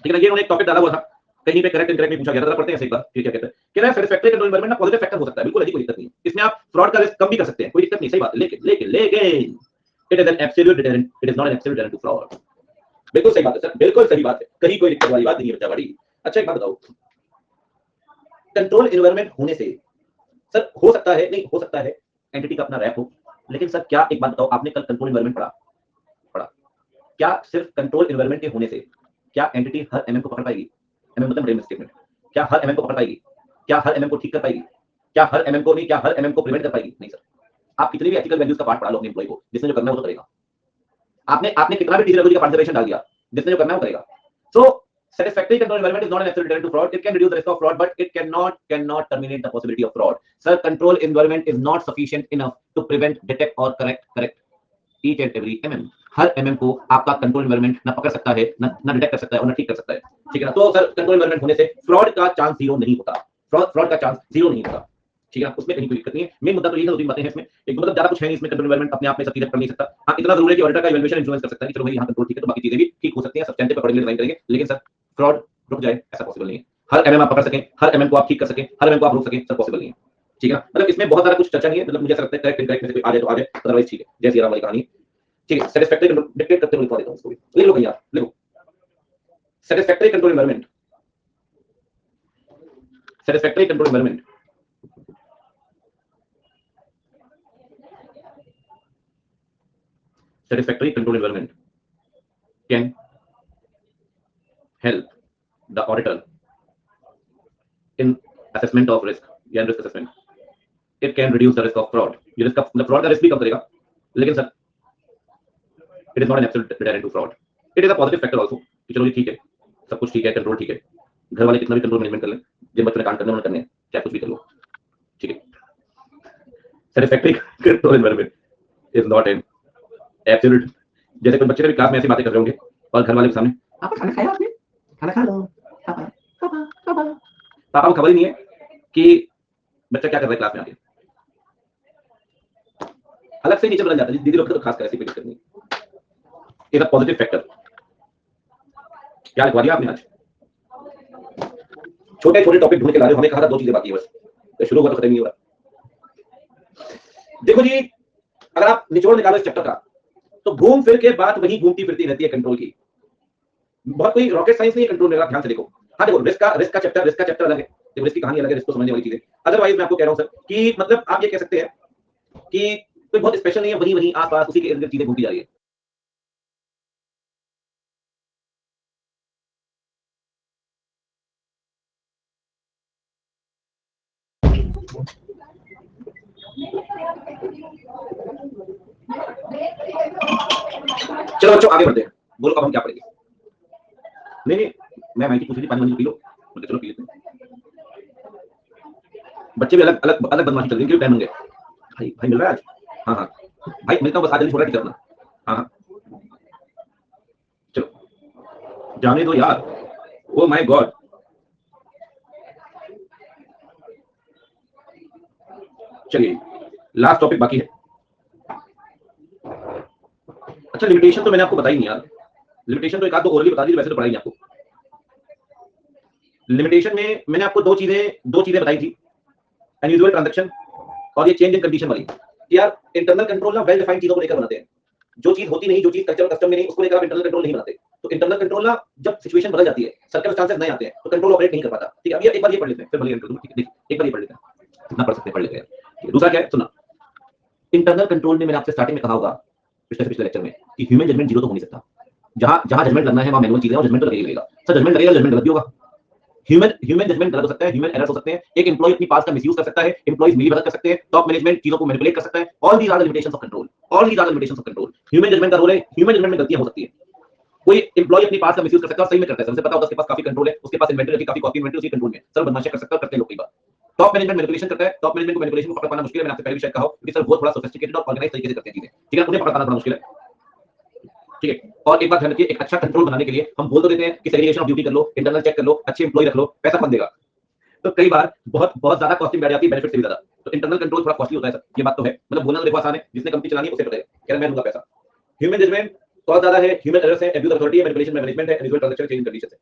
ठीक है, ये उन्होंने एक टॉपिक डाला हुआ था, कहीं पे करेक्ट इनकरेक्ट में पूछा गया था, पढ़ते हैं एक बार, ठीक है, कहते हैं कि ना सैटिस्फैक्टरी कंट्रोल एनवायरनमेंट ना पॉजिटिव फैक्टर हो सकता है, बिल्कुल ऐसी कोई दिक्कत नहीं है, इसमें आप फ्रॉड का रिस्क कम भी कर सकते हैं, कोई दिक्कत नहीं, सही बात है, लेकिन it is an absolute deterrent, it is not an absolute deterrent to fraud. बिल्कुल सही बात है सर, बिल्कुल सही बात है, कहीं कोई दिक्कत वाली बात नहीं है बच्चा बड़ी। अच्छा एक बात बताओ, कंट्रोल एनवायरनमेंट होने से सर हो सकता है, नहीं हो सकता है एंटिटी का अपना रैप हो, लेकिन सर क्या एक बात बताओ, आपने कल कंट्रोल एनवायरनमेंट पढ़ा पढ़ा क्या सिर्फ कंट्रोल एनवायरनमेंट के होने से क्या एंटिटी हर एमएम को पकड़ पाएगी? एमएम मतलब ब्रेन स्टेटमेंट, क्या हर एमएम को पकड़ पाएगी? क्या हर एमएम को ठीक कर पाएगी? क्या हर एमएम को नहीं, क्या हर एमएम को प्रिवेंट कर पाएगी? नहीं सर। आप कितनी भी एथिकल वैल्यूज का पार्ट पढ़ा लो अपने एम्प्लॉय को, जिसने जो करना है वो तो करेगा। आपने आपने कितना भी टीचर का पार्टिसिपेशन डाल दिया, जिसने जो करना है वो करेगा। सो satisfactory control environment is not an absolute deterrent to fraud. It can reduce the risk of fraud, but it cannot terminate the possibility of fraud. Sir, control environment is not sufficient enough to prevent, detect or correct each and every mm. Her mm को आपका control environment ना पकड़ सकता है, ना detect कर सकता है और ना ठीक कर सकता है। ठीक है ना, तो सर कंट्रोल एनवायरनमेंट होने से फ्रॉड का चांस जीरो नहीं होता, फ्रॉड का चांस जीरो नहीं होता। ठीक है, उसमें कहीं कोई दिक्कत नहीं है। मेन मुद्दा तो ये है, 2-3 बातें हैं इसमें, एक मतलब ज्यादा कुछ है नहीं इसमें, कंट्रोल एनवायरनमेंट अपने आप में सब चीजें कर नहीं सकता। हाँ इतना जरूर है कि ऑडिटर का इवैल्यूएशन इन्फ्लुएंस कर सकता है कि चलो भाई यहाँ कंट्रोल ठीक है तो बाकी चीजें भी ठीक हो सकती हैं, सब्सटेंटिव अकॉर्डिंगली डिजाइन करेंगे, लेकिन सर फ्रॉड रुक जाए ऐसा पॉसिबल नहीं है। हर एमएम आप पकड़ सकें, हर एमएम को आप ठीक कर सकें, हर एमएम को आप रोक सकें, सर पॉसिबल नहीं है। ठीक है, मतलब इसमें बहुत सारा कुछ चर्चा नहीं है, मतलब मुझे ऐसा लगता है करेक्ट इनकरेक्ट में से कोई आ जाए तो आ जाए, अदरवाइज ठीक है, जय श्री राम वाली कहानी। ठीक है, सैटिस्फैक्टरी डिक्टेट करते हुए लिखवा देता हूं इसको भी, लिख लो भैया लिखो, satisfactory control environment, satisfactory control environment satisfactory control environment can help the auditor in assessment of risk या risk assessment. It can reduce the risk of fraud. ये risk मतलब fraud का risk भी कम करेगा, लेकिन sir it is not an absolute deterrent to fraud. It is a positive factor also. कि चलो ये ठीक है, सब कुछ ठीक है, कंट्रोल ठीक है, घर वाले कितना भी कंट्रोल मैनेजमेंट कर लें, जिन बच्चों ने काम करने उन्होंने करने, क्या कुछ भी कर लो, ठीक है. Satisfactory control environment is not an absolute. जैसे कोई बच्चे कभी क्लास में ऐसी बातें कर रहे होंगे और घर वाले के सामने पापा खाना खाया आपने, खाना खा लो, पापा पापा पापा, पापा को खबर ही नहीं है कि बच्चा क्या कर रहा है क्लास में आके. अलग से नीचे बदल जाता है. दीदी लोग तो खास कर ऐसी कोई दिक्कत नहीं. Is a positive factor. क्या लिखवा दिया आपने आज? छोटे छोटे टॉपिक ढूंढ के ला रहे हो. हमें कहा था 2 चीजें बाकी है बस. तो शुरू हुआ तो खत्म नहीं हो रहा. देखो जी, अगर आप निचोड़ निकालो इस चैप्टर का तो घूम फिर के बात वही घूमती फिरती रहती है कंट्रोल की. बहुत कोई रॉकेट साइंस नहीं है कंट्रोल में. ध्यान से देखो. हाँ देखो, रिस्क का चैप्टर अलग है. देखो रिस्क की कहानी अलग है, रिस्क को समझने वाली चीजें. अदरवाइज मैं आपको कह रहा हूं सर कि मतलब आप ये कह सकते हैं कि कोई बहुत स्पेशल नहीं है, वही वही आसपास उसी के इर्द गिर्द चीजें घूमती जा रही है. चलो बच्चों आगे बढ़ते हैं. बोलो अब हम क्या पढ़ेंगे? नहीं मैं माइक पूछ रही थी, पानी वानी पी लो. मतलब चलो पी लेते हैं. बच्चे भी अलग अलग अलग बदमाशी चल रही है. क्यों टाइम होंगे भाई? भाई मिल रहा है आज? हाँ हाँ भाई मिलता हूँ बस. आज जल्दी छोड़ा टीचर अपना. हाँ हाँ चलो जाने दो यार. Oh my God. चलिए लास्ट टॉपिक बाकी है. अच्छा लिमिटेशन तो मैंने आपको बताई नहीं यार. लिमिटेशन तो एक आध दो ओरली बता दी, वैसे तो पढ़ाई नहीं आपको. लिमिटेशन में मैंने आपको दो चीजें बताई थी. अनयूजुअल ट्रांजैक्शन और ये चेंज इन कंडीशन वाली. यार इंटरनल कंट्रोल ना वेल डिफाइंड चीजों को लेकर बनाते हैं. जो चीज होती नहीं, जो चीज कल्चर कस्टम में नहीं, उसको लेकर आप इंटरनल कंट्रोल नहीं बनाते. तो इंटरनल कंट्रोल ना जब सिचुएशन बदल जाती है, सर्कमस्टेंसेस नए आते हैं, तो कंट्रोल ऑपरेट नहीं कर पाता. ठीक है. अब ये एक बार ये पढ़ लेते हैं, फिर भले कर दूं. ठीक है, एक बार ये पढ़ लेते हैं. कितना पढ़ सकते हैं, पढ़ लेते हैं. दूसरा क्या है सुना. इंटरनल कंट्रोल में मैंने आपसे स्टार्टिंग में कहा होगा पिछले लेक्चर में कि ह्यूमन जजमेंट जीरो तो हो नहीं सकता. जहां जहां जजमेंट लगना है वहां मैनुअल चीजें और जजमेंट तो लगेगा. सर जजमेंट लगेगा, जजमेंट गलत भी होगा. ह्यूमन जजमेंट गलत हो सकता है, ह्यूमन एरर्स हो सकते हैं. एक एम्प्लॉय अपनी पास का मिसयूज कर सकता है, एम्प्लॉइज मिलीभगत कर सकते हैं, टॉप मैनेजमेंट चीजों को मैनिपुलेट कर सकता है. All these are the limitations of control. All these are the limitations of control. Human judgement का रोल है. ह्यूमन जजमेंट में गलतियां हो सकती है. कोई एम्प्लॉय अपनी पास का मिसयूज कर सकता है और सही में करता है. हमसे पता होता है उसके पास काफी कंट्रोल है, उसके पास इन्वेंटरी रखी, काफी कॉपी इन्वेंटरी उसकी कंट्रोल में. सर बदमाशी कर सकता है, करते लोग कई बार. टॉप मैनेजमेंट मैनिपुलेशन करता है. टॉप मैनेजमेंट को मैनिपुलेशन को पकड़ पाना मुश्किल है. मैंने आपसे पहले भी शायद कहा हो कि सर बहुत थोड़ा सोफिस्टिकेटेड और ऑर्गेनाइज तरीके से करते हैं चीजें. ठीक है, उन्हें पकड़ पाना बड़ा मुश्किल है. ठीक है. और एक बात ध्यान रखिए, एक अच्छा कंट्रोल बनाने के लिए हम बोल तो देते हैं कि सेग्रीगेशन ऑफ ड्यूटी कर लो, इंटरनल चेक कर लो, अच्छे एम्प्लॉय रख लो, पैसा कौन देगा. तो कई बार बहुत बहुत ज्यादा कॉस्टिंग बैठ जाती है, बेनिफिट से भी ज्यादा. तो इंटरनल कंट्रोल थोड़ा कॉस्टली होता है सर. ये बात तो है. मतलब बोलना तो देखो आसान है, जिसने कंपनी चलानी है उसे पता है, कह रहा मैं दूंगा पैसा. ह्यूमन जजमेंट कॉस्ट ज्यादा है, ह्यूमन एरर्स है, एब्यूज अथॉरिटी है, मैनिपुलेशन मैनेजमेंट है, अनयूजुअल ट्रांजैक्शन चेंज कंडीशन है.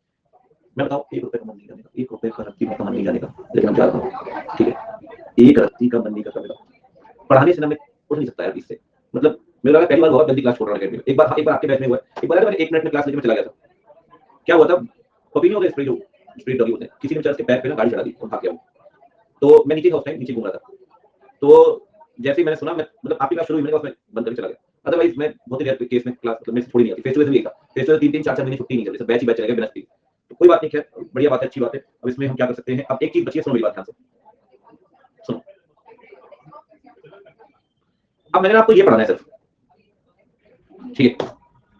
मैं बताऊं 1 रुपए का मन नहीं करने का, 1 रुपए का रत्ती का मन नहीं जाने का, लेकिन हम जा रहा हूं. ठीक है, 1 रत्ती का मन नहीं करता मेरा. पढ़ाने से ना मैं उठ नहीं सकता यार इससे. मतलब मेरे लगा पहली बार बहुत जल्दी क्लास छोड़ रहा है. एक बार आपके बैच में हुआ. एक बार मैंने 1 मिनट में क्लास लेके मैं चला गया था. क्या हुआ था, कॉपी नहीं हो गया, स्प्रे डॉगी होते हैं. किसी ने बेचारे के पैर पे ना गाड़ी चढ़ा दी और भाग गया. तो मैं नीचे था उस टाइम, नीचे घूम रहा था. तो जैसे ही मैंने सुना, मैं मतलब आपकी क्लास शुरू हुई, मैंने कहा उसमें बंद करके चला गया. अदरवाइज मैं बहुत ही रेयर केस में क्लास मतलब मेरे से थोड़ी नहीं आती. फेस टू फेस भी था. फेस टू 3-3 4-4 महीने छुट्टी नहीं चल रही. सब बैच ही बैच चले गए बिना छुट्टी. तो कोई बात नहीं, खैर बढ़िया बात है, अच्छी बात है. अब इसमें हम क्या कर सकते हैं. अब एक चीज बची है, सुनो मेरी बात ध्यान से सुनो. अब मैंने आपको ये पढ़ाना है सिर्फ. ठीक है,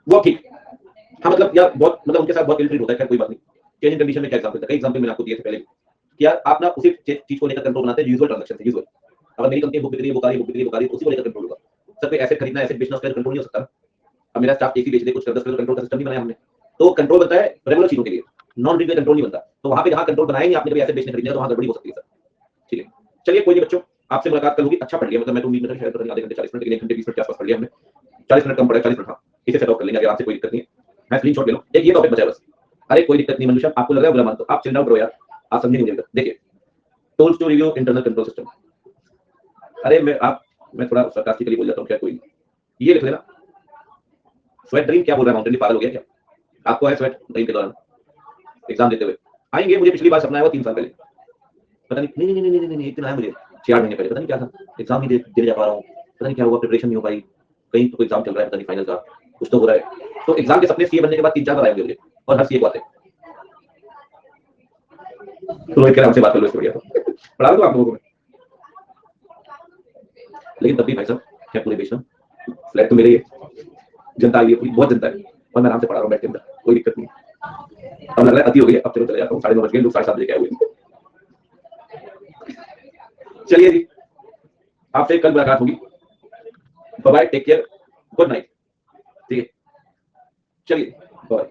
वो ठीक. हाँ मतलब यार बहुत मतलब उनके साथ बहुत इल ट्रीट होता है. खैर कोई बात नहीं. चेंज इन कंडीशन में क्या एग्जांपल था, कई एग्जांपल मैंने आपको दिए थे पहले कि यार आप ना उसी चीज को लेकर कंट्रोल बनाते हैं. यूजुअल ट्रांजैक्शन से. यूजुअल अगर मेरी कंपनी बुक बिक रही है, बुक बिक रही है, उसी को लेकर कंट्रोल होगा. सर कोई एसेट खरीदना, एसेट बेचना, उसका कंट्रोल नहीं हो सकता. अब मेरा स्टाफ एक ही बेच दे कुछ कर 10 कंट्रोल का सिस्टम नहीं बनाया हमने. तो कंट्रोल बनता है रेगुलर चीजों के लिए, नॉन रेगुलर कंट्रोल नहीं बनता. तो वहां पे जहां कंट्रोल बनाएंगे आपने, कभी एसेट बेचने खरीदने तो वहां गड़बड़ी हो सकती है सर. ठीक है, चलिए कोई नहीं बच्चों, आपसे मुलाकात कर लूंगी. अच्छा पढ़ लिया. मतलब मैं तो उम्मीद नहीं शायद आधे घंटे 40 मिनट, 1 घंटे 20 मिनट के आसपास पढ़ लिया हमने. 40 मिनट कम पड़ा, 40 मिनट. हाँ इसे सेट आउट कर लेंगे, अगर आपसे कोई दिक्कत नहीं है. मैं स्क्रीनशॉट ले लो. एक ये टॉपिक बचा है बस. अरे कोई दिक्कत नहीं मनुष्य, आपको लग रहा है बुरा मान तो आप चिल आउट करो यार. आप समझे नहीं मुझे. देखिए, tools to review internal control system. अरे मैं थोड़ा sarcastically बोल जाता हूं, क्या कोई ये लिख लेना. स्वेट ड्रीम क्या बोल रहा है, माउंटेन पागल हो गया क्या? आपको है स्वेट ड्रीम के दौरान एग्जाम देते हुए आएंगे. मुझे पिछली बार सपना आया 3 साल पहले. पता नहीं एक दिन आया मुझे 4 महीने पहले. पता नहीं क्या था, एग्जाम नहीं दे जा पा रहा हूँ. पता नहीं क्या हुआ, प्रिपरेशन नहीं हो पाई. कहीं तो एग्जाम चल रहा है, पता नहीं फाइनल का कुछ तो हो रहा है. तो एग्जाम के सपने सीए बनने के बाद 3-4 बार आए मुझे, और हर सीए को आते हैं. तो रोहित कह रहा हमसे बात कर लो इसके बढ़िया तो पढ़ा दो आप लोगों को मैं। लेकिन तब भी भाई साहब क्या पूरे बेचना, फ्लैट तो मेरे ही है, जनता आई है पूरी, बहुत जनता है और मैं आराम से पढ़ा रहा हूँ बैठ के अंदर, कोई दिक्कत नहीं। अब लग रहा है अति हो गई है, अब चलो चले जाता हूँ, 9:30 बज गए, लोग 7:30 बजे के आए हुए हैं। चलिए जी, आपसे कल मुलाकात होगी, bye bye, take care, good night. ठीक है, चलिए बाय।